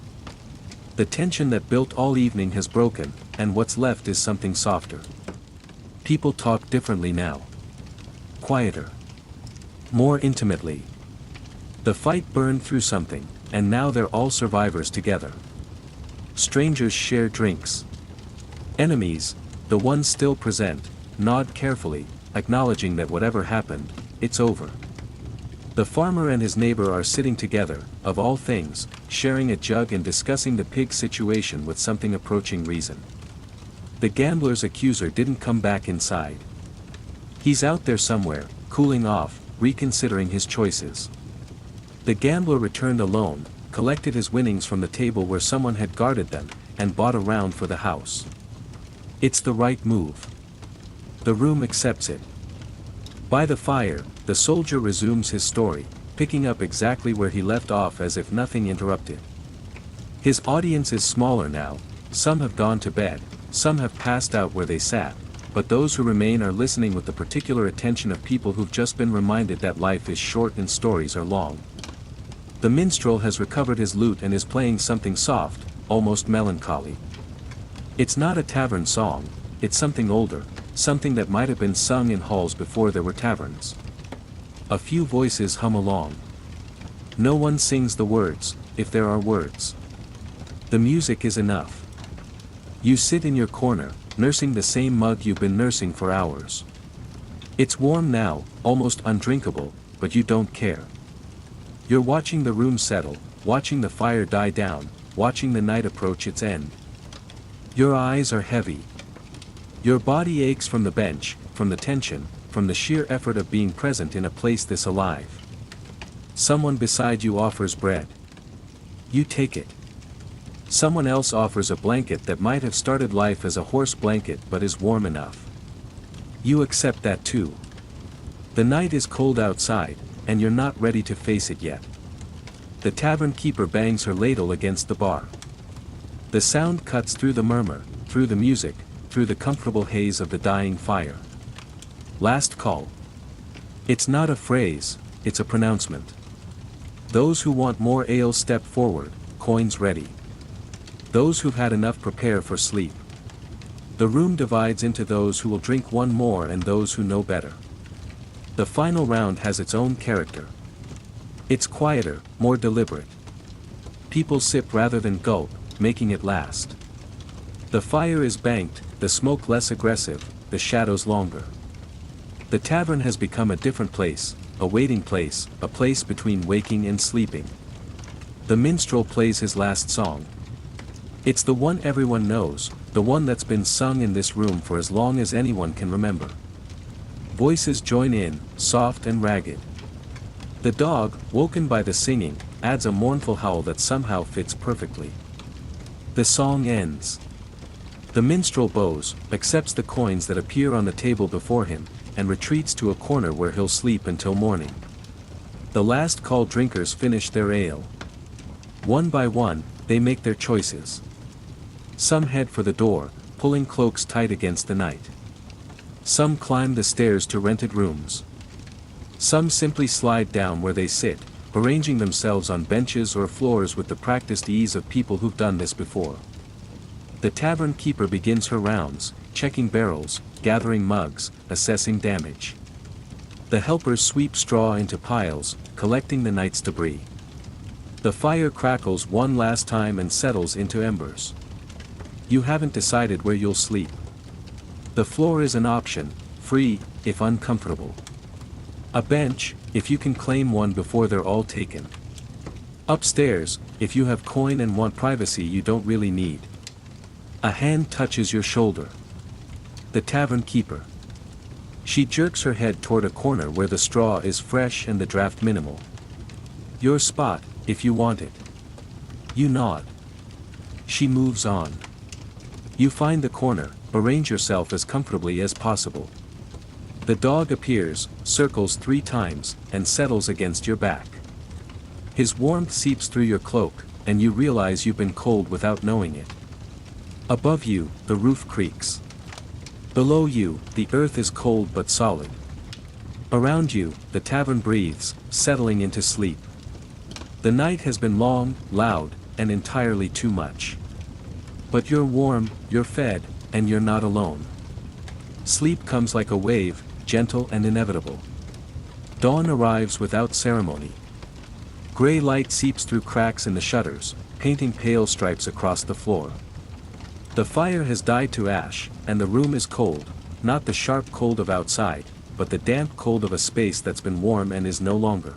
The tension that built all evening has broken, and what's left is something softer. People talk differently now. Quieter. More intimately. The fight burned through something, and now they're all survivors together. Strangers share drinks. Enemies, the ones still present, nod carefully, acknowledging that whatever happened, it's over. The farmer and his neighbor are sitting together, of all things, sharing a jug and discussing the pig situation with something approaching reason. The gambler's accuser didn't come back inside. He's out there somewhere, cooling off, reconsidering his choices. The gambler returned alone, collected his winnings from the table where someone had guarded them, and bought a round for the house. It's the right move. The room accepts it. By the fire, the soldier resumes his story, picking up exactly where he left off as if nothing interrupted. His audience is smaller now, some have gone to bed, some have passed out where they sat, but those who remain are listening with the particular attention of people who've just been reminded that life is short and stories are long. The minstrel has recovered his lute and is playing something soft, almost melancholy. It's not a tavern song, it's something older, something that might have been sung in halls before there were taverns. A few voices hum along. No one sings the words, if there are words. The music is enough. You sit in your corner, nursing the same mug you've been nursing for hours. It's warm now, almost undrinkable, but you don't care. You're watching the room settle, watching the fire die down, watching the night approach its end. Your eyes are heavy. Your body aches from the bench, from the tension, from the sheer effort of being present in a place this alive. Someone beside you offers bread. You take it. Someone else offers a blanket that might have started life as a horse blanket but is warm enough. You accept that too. The night is cold outside, and you're not ready to face it yet. The tavern keeper bangs her ladle against the bar. The sound cuts through the murmur, through the music, through the comfortable haze of the dying fire. Last call. It's not a phrase, it's a pronouncement. Those who want more ale step forward, coins ready. Those who've had enough prepare for sleep. The room divides into those who will drink one more and those who know better. The final round has its own character. It's quieter, more deliberate. People sip rather than gulp, making it last. The fire is banked, the smoke less aggressive, the shadows longer. The tavern has become a different place, a waiting place, a place between waking and sleeping. The minstrel plays his last song. It's the one everyone knows, the one that's been sung in this room for as long as anyone can remember. Voices join in, soft and ragged. The dog, woken by the singing, adds a mournful howl that somehow fits perfectly. The song ends. The minstrel bows, accepts the coins that appear on the table before him, and retreats to a corner where he'll sleep until morning. The last call drinkers finish their ale. One by one, they make their choices. Some head for the door, pulling cloaks tight against the night. Some climb the stairs to rented rooms. Some simply slide down where they sit, arranging themselves on benches or floors with the practiced ease of people who've done this before. The tavern keeper begins her rounds, checking barrels, gathering mugs, assessing damage. The helpers sweep straw into piles, collecting the night's debris. The fire crackles one last time and settles into embers. You haven't decided where you'll sleep. The floor is an option, free, if uncomfortable. A bench, if you can claim one before they're all taken. Upstairs, if you have coin and want privacy you don't really need. A hand touches your shoulder. The tavern keeper. She jerks her head toward a corner where the straw is fresh and the draft minimal. Your spot, if you want it. You nod. She moves on. You find the corner, arrange yourself as comfortably as possible. The dog appears, circles 3 times, and settles against your back. His warmth seeps through your cloak, and you realize you've been cold without knowing it. Above you, the roof creaks. Below you, the earth is cold but solid. Around you, the tavern breathes, settling into sleep. The night has been long, loud, and entirely too much. But you're warm, you're fed, and you're not alone. Sleep comes like a wave, gentle and inevitable. Dawn arrives without ceremony. Gray light seeps through cracks in the shutters, painting pale stripes across the floor. The fire has died to ash, and the room is cold, not the sharp cold of outside, but the damp cold of a space that's been warm and is no longer.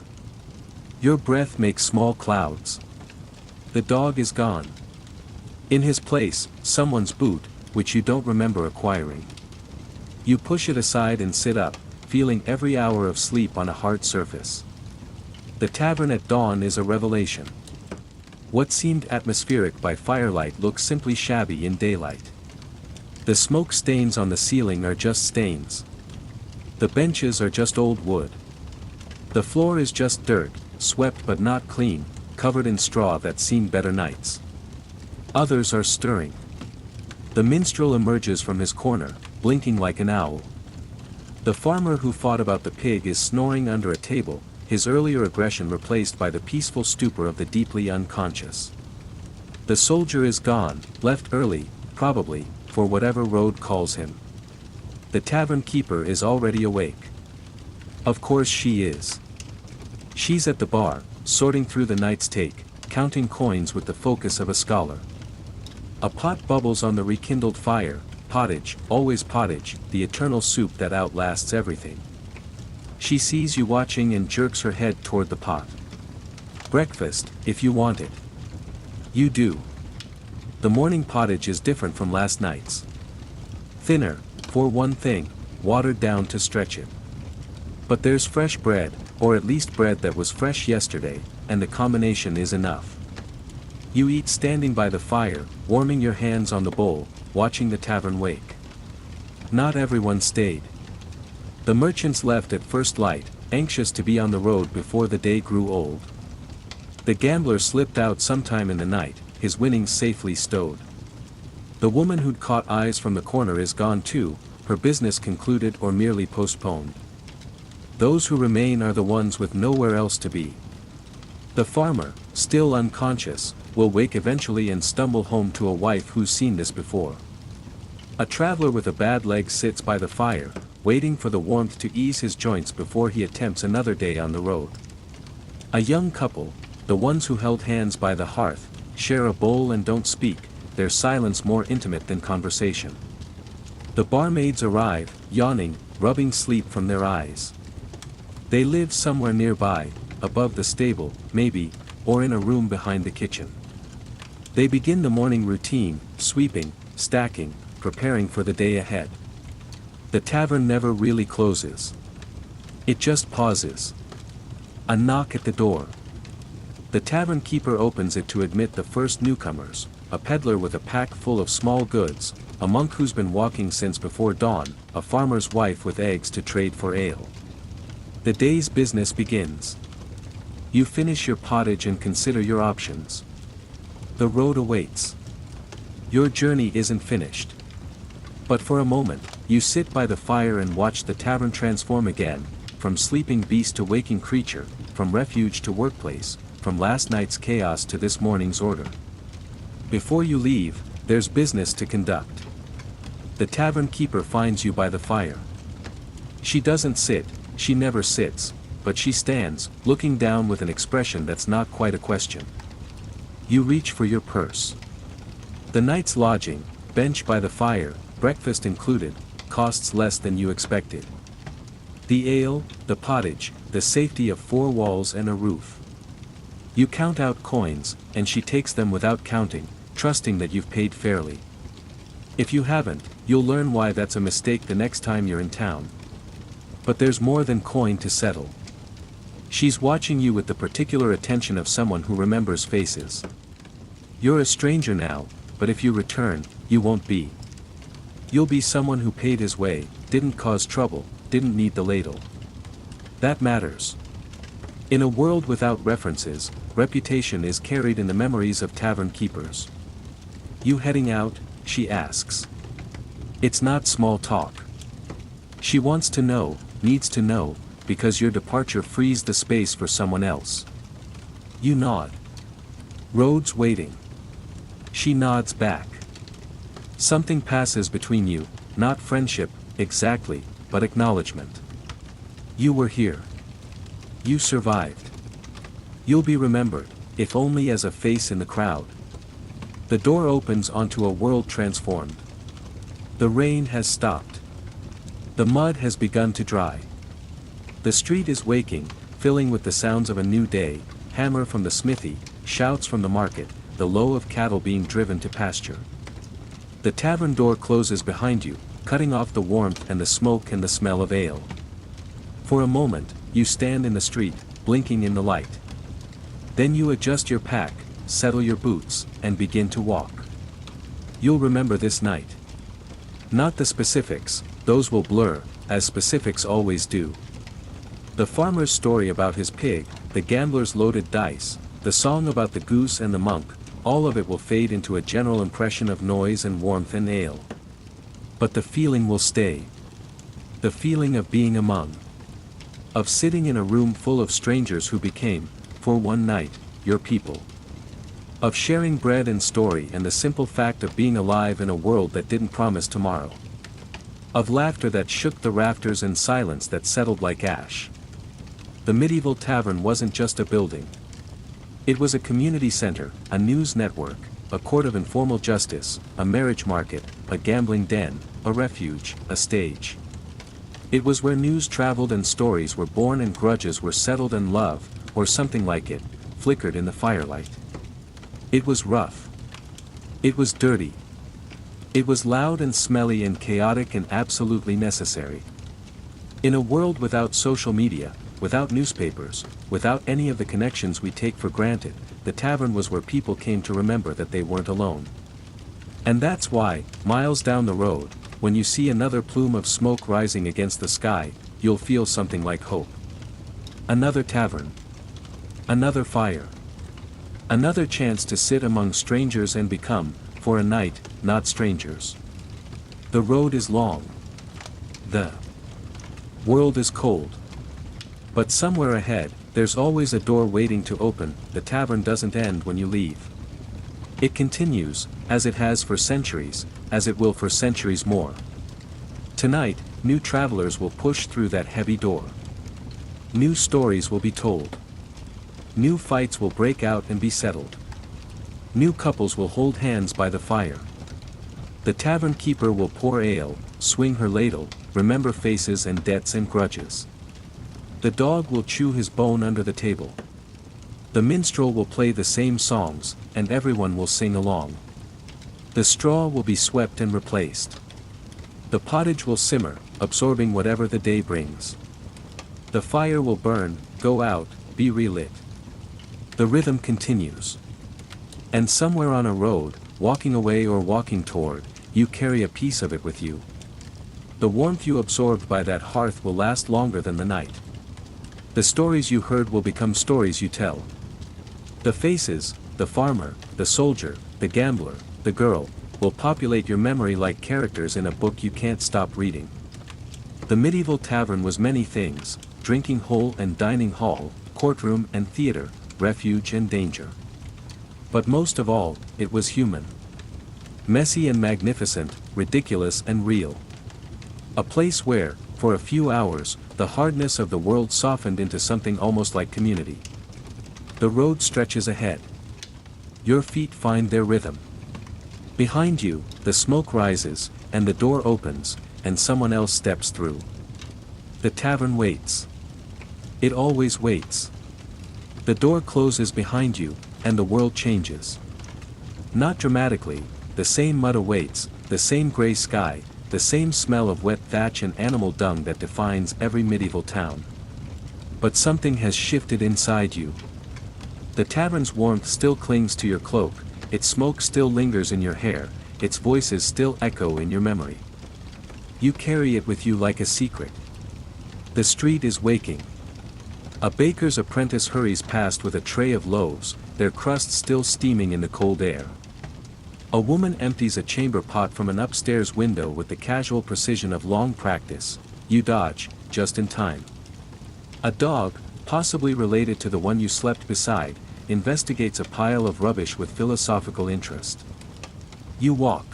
Your breath makes small clouds. The dog is gone. In his place, someone's boot, which you don't remember acquiring. You push it aside and sit up, feeling every hour of sleep on a hard surface. The tavern at dawn is a revelation. What seemed atmospheric by firelight looks simply shabby in daylight. The smoke stains on the ceiling are just stains. The benches are just old wood. The floor is just dirt, swept but not clean, covered in straw that's seen better nights. Others are stirring. The minstrel emerges from his corner, blinking like an owl. The farmer who fought about the pig is snoring under a table, his earlier aggression replaced by the peaceful stupor of the deeply unconscious. The soldier is gone, left early, probably, for whatever road calls him. The tavern keeper is already awake. Of course she is. She's at the bar, sorting through the night's take, counting coins with the focus of a scholar. A pot bubbles on the rekindled fire, pottage, always pottage, the eternal soup that outlasts everything. She sees you watching and jerks her head toward the pot. Breakfast, if you want it. You do. The morning pottage is different from last night's. Thinner, for one thing, watered down to stretch it. But there's fresh bread, or at least bread that was fresh yesterday, and the combination is enough. You eat standing by the fire, warming your hands on the bowl, watching the tavern wake. Not everyone stayed. The merchants left at first light, anxious to be on the road before the day grew old. The gambler slipped out sometime in the night, his winnings safely stowed. The woman who'd caught eyes from the corner is gone too, her business concluded or merely postponed. Those who remain are the ones with nowhere else to be. The farmer, still unconscious, will wake eventually and stumble home to a wife who's seen this before. A traveler with a bad leg sits by the fire, waiting for the warmth to ease his joints before he attempts another day on the road. A young couple, the ones who held hands by the hearth, share a bowl and don't speak, their silence more intimate than conversation. The barmaids arrive, yawning, rubbing sleep from their eyes. They live somewhere nearby, above the stable, maybe, or in a room behind the kitchen. They begin the morning routine, sweeping, stacking, preparing for the day ahead. The tavern never really closes. It just pauses. A knock at the door. The tavern keeper opens it to admit the first newcomers, a peddler with a pack full of small goods, a monk who's been walking since before dawn, a farmer's wife with eggs to trade for ale. The day's business begins. You finish your pottage and consider your options. The road awaits. Your journey isn't finished. But for a moment, you sit by the fire and watch the tavern transform again, from sleeping beast to waking creature, from refuge to workplace, from last night's chaos to this morning's order. Before you leave, there's business to conduct. The tavern keeper finds you by the fire. She doesn't sit, she never sits, but she stands, looking down with an expression that's not quite a question. You reach for your purse. The night's lodging, bench by the fire, breakfast included, costs less than you expected. The ale, the pottage, the safety of four walls and a roof. You count out coins, and she takes them without counting, trusting that you've paid fairly. If you haven't, you'll learn why that's a mistake the next time you're in town. But there's more than coin to settle. She's watching you with the particular attention of someone who remembers faces. You're a stranger now, but if you return, you won't be. You'll be someone who paid his way, didn't cause trouble, didn't need the ladle. That matters. In a world without references, reputation is carried in the memories of tavern keepers. You heading out? She asks. It's not small talk. She wants to know, needs to know, because your departure frees the space for someone else. You nod. Road's waiting. She nods back. Something passes between you, not friendship, exactly, but acknowledgement. You were here. You survived. You'll be remembered, if only as a face in the crowd. The door opens onto a world transformed. The rain has stopped. The mud has begun to dry. The street is waking, filling with the sounds of a new day, hammer from the smithy, shouts from the market, the low of cattle being driven to pasture. The tavern door closes behind you, cutting off the warmth and the smoke and the smell of ale. For a moment, you stand in the street, blinking in the light. Then you adjust your pack, settle your boots, and begin to walk. You'll remember this night. Not the specifics, those will blur, as specifics always do. The farmer's story about his pig, the gambler's loaded dice, the song about the goose and the monk, all of it will fade into a general impression of noise and warmth and ale. But the feeling will stay. The feeling of being among. Of sitting in a room full of strangers who became, for one night, your people. Of sharing bread and story and the simple fact of being alive in a world that didn't promise tomorrow. Of laughter that shook the rafters and silence that settled like ash. The medieval tavern wasn't just a building. It was a community center, a news network, a court of informal justice, a marriage market, a gambling den, a refuge, a stage. It was where news traveled and stories were born and grudges were settled and love, or something like it, flickered in the firelight. It was rough. It was dirty. It was loud and smelly and chaotic and absolutely necessary. In a world without social media, without newspapers, without any of the connections we take for granted, the tavern was where people came to remember that they weren't alone. And that's why, miles down the road, when you see another plume of smoke rising against the sky, you'll feel something like hope. Another tavern. Another fire. Another chance to sit among strangers and become, for a night, not strangers. The road is long. The world is cold. But somewhere ahead, there's always a door waiting to open. The tavern doesn't end when you leave. It continues, as it has for centuries, as it will for centuries more. Tonight, new travelers will push through that heavy door. New stories will be told. New fights will break out and be settled. New couples will hold hands by the fire. The tavern keeper will pour ale, swing her ladle, remember faces and debts and grudges. The dog will chew his bone under the table. The minstrel will play the same songs, and everyone will sing along. The straw will be swept and replaced. The pottage will simmer, absorbing whatever the day brings. The fire will burn, go out, be relit. The rhythm continues. And somewhere on a road, walking away or walking toward, you carry a piece of it with you. The warmth you absorbed by that hearth will last longer than the night. The stories you heard will become stories you tell. The faces, the farmer, the soldier, the gambler, the girl, will populate your memory like characters in a book you can't stop reading. The medieval tavern was many things: drinking hole and dining hall, courtroom and theater, refuge and danger. But most of all, it was human. Messy and magnificent, ridiculous and real. A place where, for a few hours, the hardness of the world softened into something almost like community. The road stretches ahead. Your feet find their rhythm. Behind you, the smoke rises, and the door opens, and someone else steps through. The tavern waits. It always waits. The door closes behind you, and the world changes. Not dramatically, the same mud awaits, the same gray sky, the same smell of wet thatch and animal dung that defines every medieval town. But something has shifted inside you. The tavern's warmth still clings to your cloak, its smoke still lingers in your hair, its voices still echo in your memory. You carry it with you like a secret. The street is waking. A baker's apprentice hurries past with a tray of loaves, their crust still steaming in the cold air. A woman empties a chamber pot from an upstairs window with the casual precision of long practice. You dodge, just in time. A dog, possibly related to the one you slept beside, investigates a pile of rubbish with philosophical interest. You walk.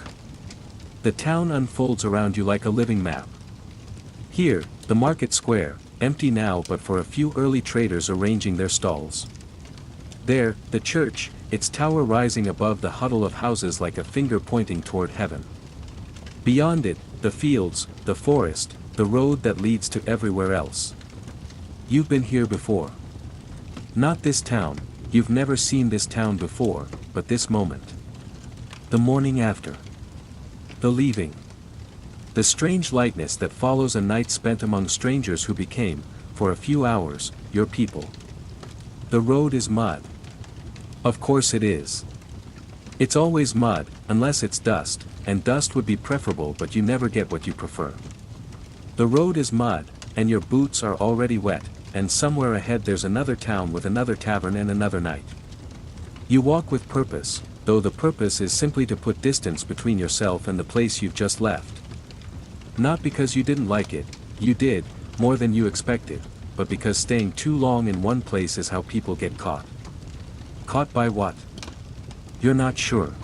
The town unfolds around you like a living map. Here, the market square, empty now but for a few early traders arranging their stalls. There, the church, its tower rising above the huddle of houses like a finger pointing toward heaven. Beyond it, the fields, the forest, the road that leads to everywhere else. You've been here before. Not this town, you've never seen this town before, but this moment. The morning after. The leaving. The strange lightness that follows a night spent among strangers who became, for a few hours, your people. The road is mud. Of course it is. It's always mud, unless it's dust, and dust would be preferable but you never get what you prefer. The road is mud, and your boots are already wet, and somewhere ahead there's another town with another tavern and another night. You walk with purpose, though the purpose is simply to put distance between yourself and the place you've just left. Not because you didn't like it, you did, more than you expected, but because staying too long in one place is how people get caught. Caught by what? You're not sure.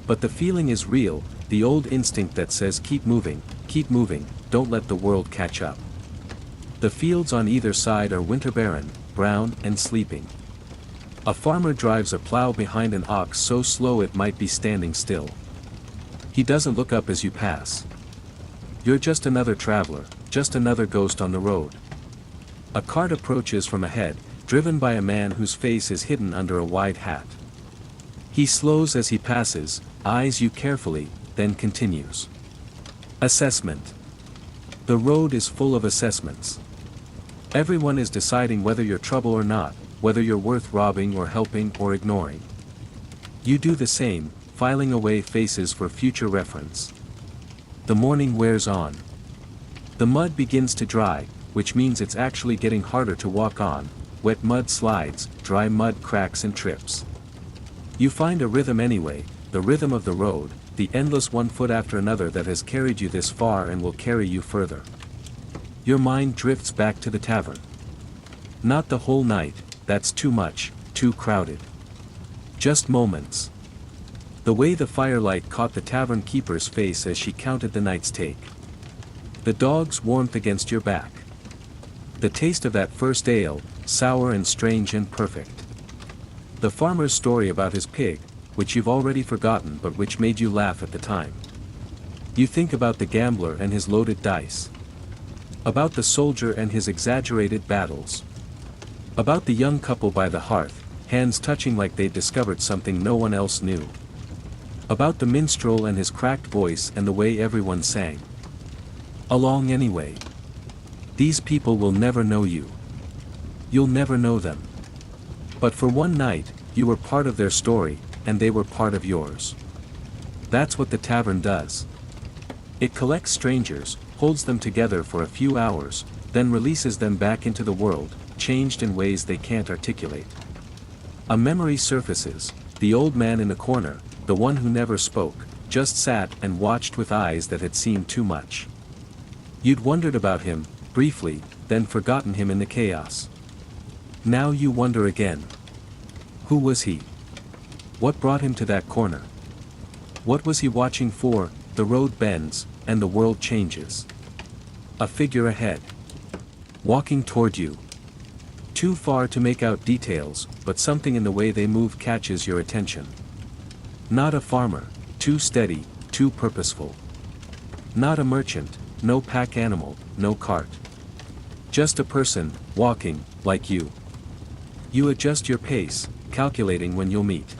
But the feeling is real, the old instinct that says keep moving, don't let the world catch up. The fields on either side are winter barren, brown and sleeping. A farmer drives a plow behind an ox so slow it might be standing still. He doesn't look up as you pass. You're just another traveler, just another ghost on the road. A cart approaches from ahead, driven by a man whose face is hidden under a wide hat. He slows as he passes, eyes you carefully, then continues. Assessment. The road is full of assessments. Everyone is deciding whether you're trouble or not, whether you're worth robbing or helping or ignoring. You do the same, filing away faces for future reference. The morning wears on. The mud begins to dry, which means it's actually getting harder to walk on. Wet mud slides, dry mud cracks and trips. You find a rhythm anyway, the rhythm of the road, the endless one foot after another that has carried you this far and will carry you further. Your mind drifts back to the tavern. Not the whole night, that's too much, too crowded. Just moments. The way the firelight caught the tavern keeper's face as she counted the night's take. The dog's warmth against your back. The taste of that first ale, sour and strange and perfect. The farmer's story about his pig, which you've already forgotten but which made you laugh at the time. You think about the gambler and his loaded dice. About the soldier and his exaggerated battles. About the young couple by the hearth, hands touching like they'd discovered something no one else knew. About the minstrel and his cracked voice and the way everyone sang. Along anyway. These people will never know you. You'll never know them. But for one night, you were part of their story, and they were part of yours. That's what the tavern does. It collects strangers, holds them together for a few hours, then releases them back into the world, changed in ways they can't articulate. A memory surfaces, the old man in the corner, the one who never spoke, just sat and watched with eyes that had seen too much. You'd wondered about him, briefly, then forgotten him in the chaos. Now you wonder again. Who was he? What brought him to that corner? What was he watching for? The road bends, and the world changes. A figure ahead. Walking toward you. Too far to make out details, but something in the way they move catches your attention. Not a farmer, too steady, too purposeful. Not a merchant, no pack animal, no cart. Just a person, walking, like you. You adjust your pace, calculating when you'll meet.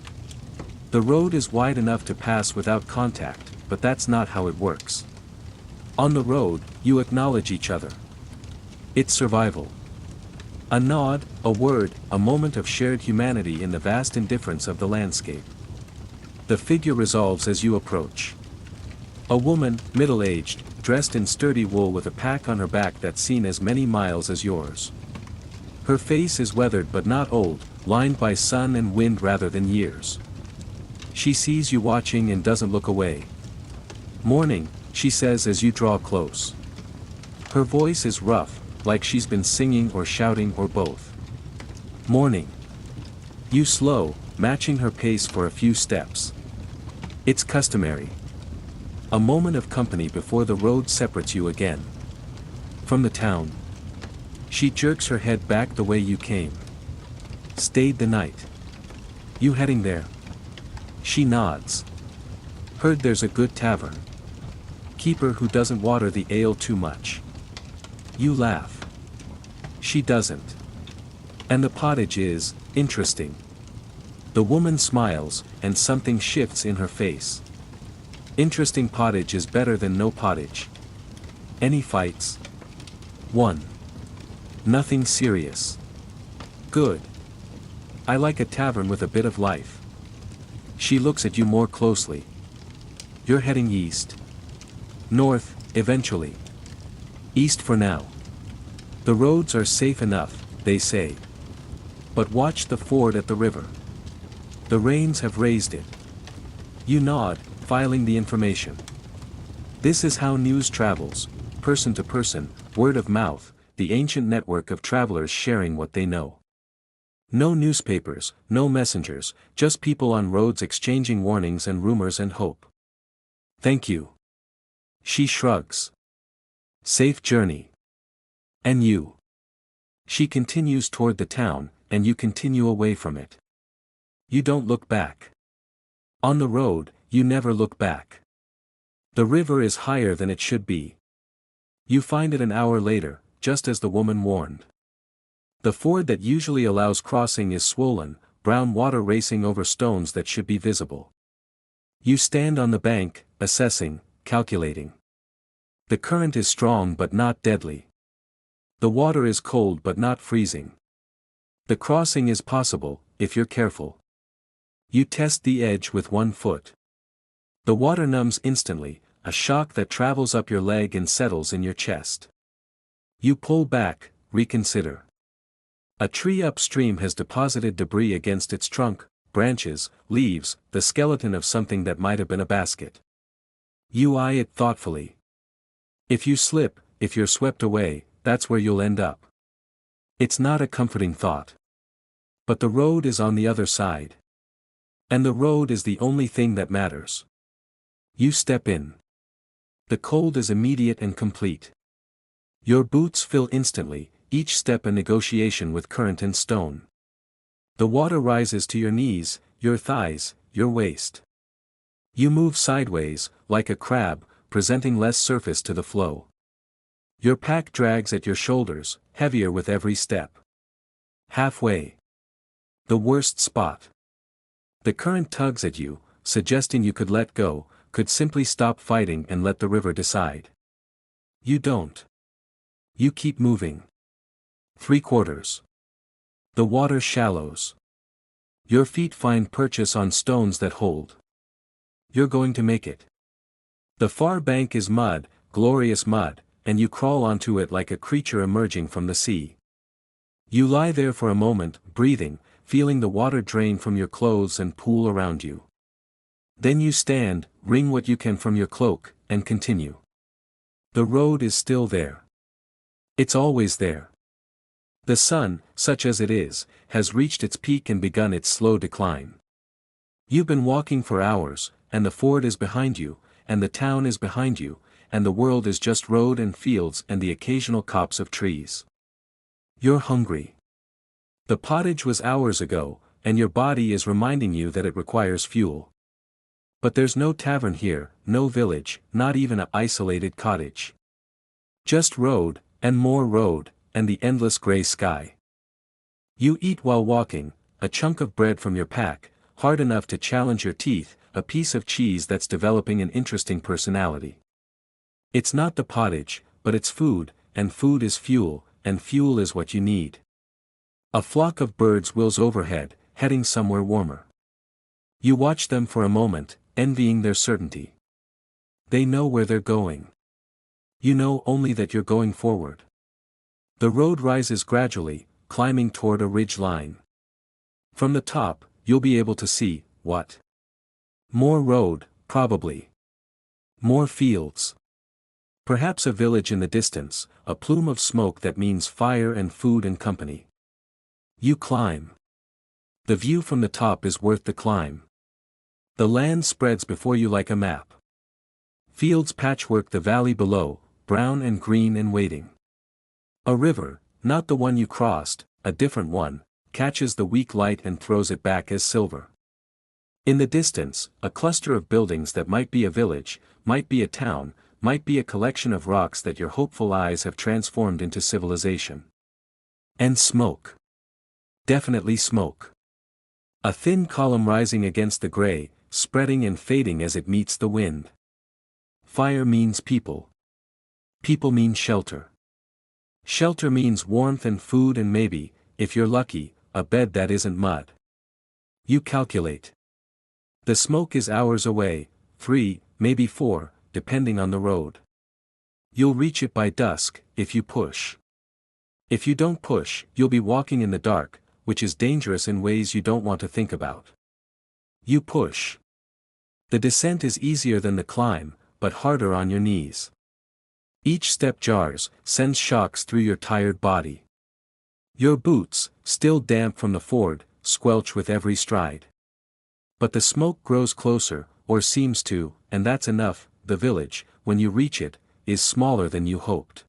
The road is wide enough to pass without contact, but that's not how it works. On the road, you acknowledge each other. It's survival. A nod, a word, a moment of shared humanity in the vast indifference of the landscape. The figure resolves as you approach. A woman, middle-aged, dressed in sturdy wool with a pack on her back that's seen as many miles as yours. Her face is weathered but not old, lined by sun and wind rather than years. She sees you watching and doesn't look away. Morning, she says as you draw close. Her voice is rough, like she's been singing or shouting or both. Morning. You slow, matching her pace for a few steps. It's customary. A moment of company before the road separates you again. From the town. She jerks her head back the way you came. Stayed the night. You heading there? She nods. Heard there's a good tavern. Keeper who doesn't water the ale too much. You laugh. She doesn't. And the pottage is interesting. The woman smiles, and something shifts in her face. Interesting pottage is better than no pottage. Any fights? 1. Nothing serious. Good. I like a tavern with a bit of life. She looks at you more closely. You're heading east. North, eventually. East for now. The roads are safe enough, they say. But watch the ford at the river. The rains have raised it. You nod, filing the information. This is how news travels, person to person, word of mouth, the ancient network of travelers sharing what they know. No newspapers, no messengers, just people on roads exchanging warnings and rumors and hope. Thank you. She shrugs. Safe journey. And you? She continues toward the town, and you continue away from it. You don't look back. On the road, you never look back. The river is higher than it should be. You find it an hour later, just as the woman warned. The ford that usually allows crossing is swollen, brown water racing over stones that should be visible. You stand on the bank, assessing, calculating. The current is strong but not deadly. The water is cold but not freezing. The crossing is possible, if you're careful. You test the edge with one foot. The water numbs instantly, a shock that travels up your leg and settles in your chest. You pull back, reconsider. A tree upstream has deposited debris against its trunk, branches, leaves, the skeleton of something that might have been a basket. You eye it thoughtfully. If you slip, if you're swept away, that's where you'll end up. It's not a comforting thought. But the road is on the other side. And the road is the only thing that matters. You step in. The cold is immediate and complete. Your boots fill instantly, each step a negotiation with current and stone. The water rises to your knees, your thighs, your waist. You move sideways, like a crab, presenting less surface to the flow. Your pack drags at your shoulders, heavier with every step. Halfway. The worst spot. The current tugs at you, suggesting you could let go, could simply stop fighting and let the river decide. You don't. You keep moving. 3/4. The water shallows. Your feet find purchase on stones that hold. You're going to make it. The far bank is mud, glorious mud, and you crawl onto it like a creature emerging from the sea. You lie there for a moment, breathing, feeling the water drain from your clothes and pool around you. Then you stand, wring what you can from your cloak, and continue. The road is still there. It's always there. The sun, such as it is, has reached its peak and begun its slow decline. You've been walking for hours, and the ford is behind you, and the town is behind you, and the world is just road and fields and the occasional copse of trees. You're hungry. The pottage was hours ago, and your body is reminding you that it requires fuel. But there's no tavern here, no village, not even an isolated cottage. Just road, and more road, and the endless gray sky. You eat while walking, a chunk of bread from your pack, hard enough to challenge your teeth, a piece of cheese that's developing an interesting personality. It's not the pottage, but it's food, and food is fuel, and fuel is what you need. A flock of birds wheels overhead, heading somewhere warmer. You watch them for a moment, envying their certainty. They know where they're going. You know only that you're going forward. The road rises gradually, climbing toward a ridge line. From the top, you'll be able to see, what? More road, probably. More fields. Perhaps a village in the distance, a plume of smoke that means fire and food and company. You climb. The view from the top is worth the climb. The land spreads before you like a map. Fields patchwork the valley below, brown and green and waiting. A river, not the one you crossed, a different one, catches the weak light and throws it back as silver. In the distance, a cluster of buildings that might be a village, might be a town, might be a collection of rocks that your hopeful eyes have transformed into civilization. And smoke. Definitely smoke. A thin column rising against the gray, spreading and fading as it meets the wind. Fire means people. People mean shelter. Shelter means warmth and food and maybe, if you're lucky, a bed that isn't mud. You calculate. The smoke is hours away, 3, maybe 4, depending on the road. You'll reach it by dusk, if you push. If you don't push, you'll be walking in the dark, which is dangerous in ways you don't want to think about. You push. The descent is easier than the climb, but harder on your knees. Each step jars, sends shocks through your tired body. Your boots, still damp from the ford, squelch with every stride. But the smoke grows closer, or seems to, and that's enough. The village, when you reach it, is smaller than you hoped.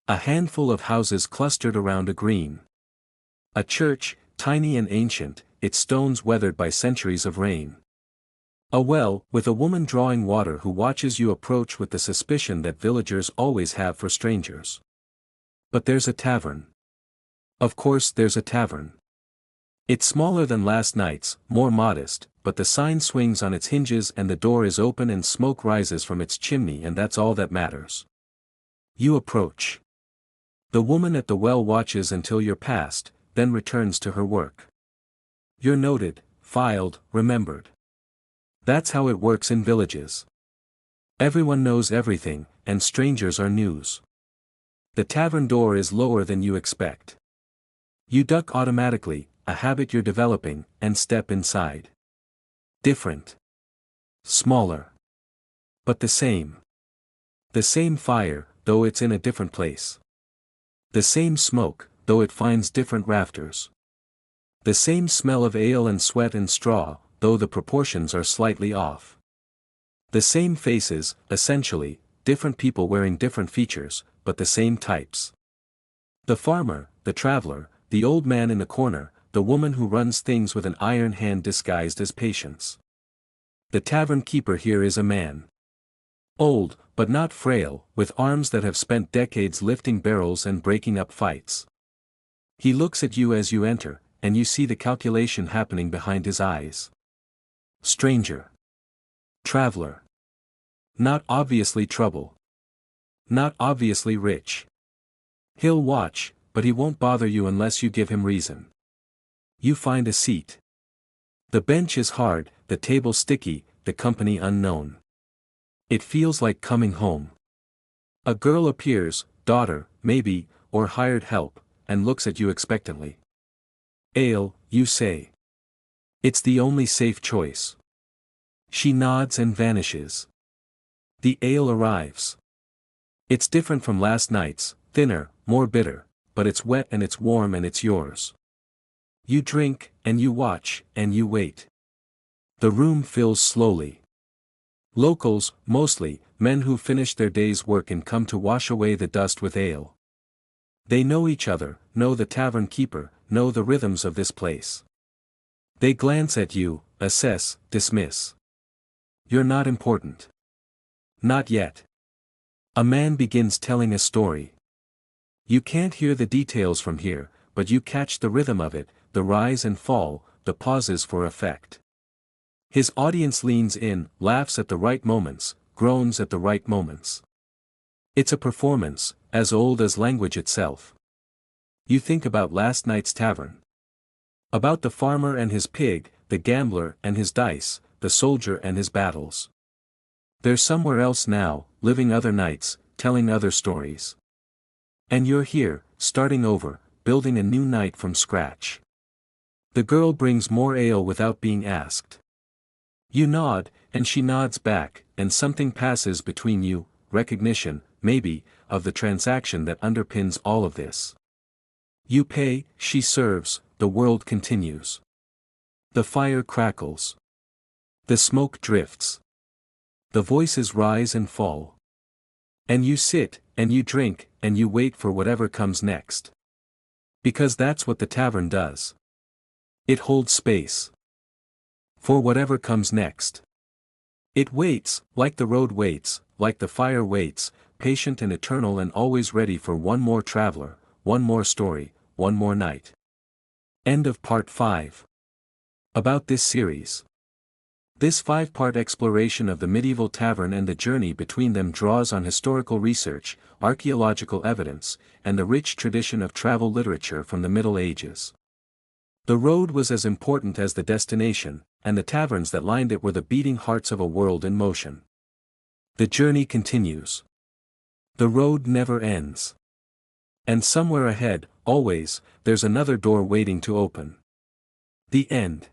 A handful of houses clustered around a green. A church, tiny and ancient, its stones weathered by centuries of rain. A well, with a woman drawing water who watches you approach with the suspicion that villagers always have for strangers. But there's a tavern. Of course there's a tavern. It's smaller than last night's, more modest, but the sign swings on its hinges and the door is open and smoke rises from its chimney, and that's all that matters. You approach. The woman at the well watches until you're past, then returns to her work. You're noted, filed, remembered. That's how it works in villages. Everyone knows everything, and strangers are news. The tavern door is lower than you expect. You duck automatically, a habit you're developing, and step inside. Different. Smaller. But the same. The same fire, though it's in a different place. The same smoke, though it finds different rafters. The same smell of ale and sweat and straw, though the proportions are slightly off. The same faces, essentially, different people wearing different features, but the same types. The farmer, the traveler, the old man in the corner, the woman who runs things with an iron hand disguised as patience. The tavern keeper here is a man. Old, but not frail, with arms that have spent decades lifting barrels and breaking up fights. He looks at you as you enter, and you see the calculation happening behind his eyes. Stranger. Traveler. Not obviously trouble. Not obviously rich. He'll watch, but he won't bother you unless you give him reason. You find a seat. The bench is hard, the table sticky, the company unknown. It feels like coming home. A girl appears, daughter, maybe, or hired help, and looks at you expectantly. Ale, you say. It's the only safe choice. She nods and vanishes. The ale arrives. It's different from last night's, thinner, more bitter, but it's wet and it's warm and it's yours. You drink, and you watch, and you wait. The room fills slowly. Locals, mostly, men who finish their day's work and come to wash away the dust with ale. They know each other, know the tavern keeper, know the rhythms of this place. They glance at you, assess, dismiss. You're not important. Not yet. A man begins telling a story. You can't hear the details from here, but you catch the rhythm of it, the rise and fall, the pauses for effect. His audience leans in, laughs at the right moments, groans at the right moments. It's a performance, as old as language itself. You think about last night's tavern. About the farmer and his pig, the gambler and his dice, the soldier and his battles. They're somewhere else now, living other nights, telling other stories. And you're here, starting over, building a new night from scratch. The girl brings more ale without being asked. You nod, and she nods back, and something passes between you, recognition, maybe, of the transaction that underpins all of this. You pay, she serves, the world continues. The fire crackles. The smoke drifts. The voices rise and fall. And you sit, and you drink, and you wait for whatever comes next. Because that's what the tavern does. It holds space. For whatever comes next. It waits, like the road waits, like the fire waits, patient and eternal and always ready for one more traveler, one more story, one more night. End of Part 5. About this series. This 5-part exploration of the medieval tavern and the journey between them draws on historical research, archaeological evidence, and the rich tradition of travel literature from the Middle Ages. The road was as important as the destination, and the taverns that lined it were the beating hearts of a world in motion. The journey continues. The road never ends. And somewhere ahead, always, there's another door waiting to open. The end.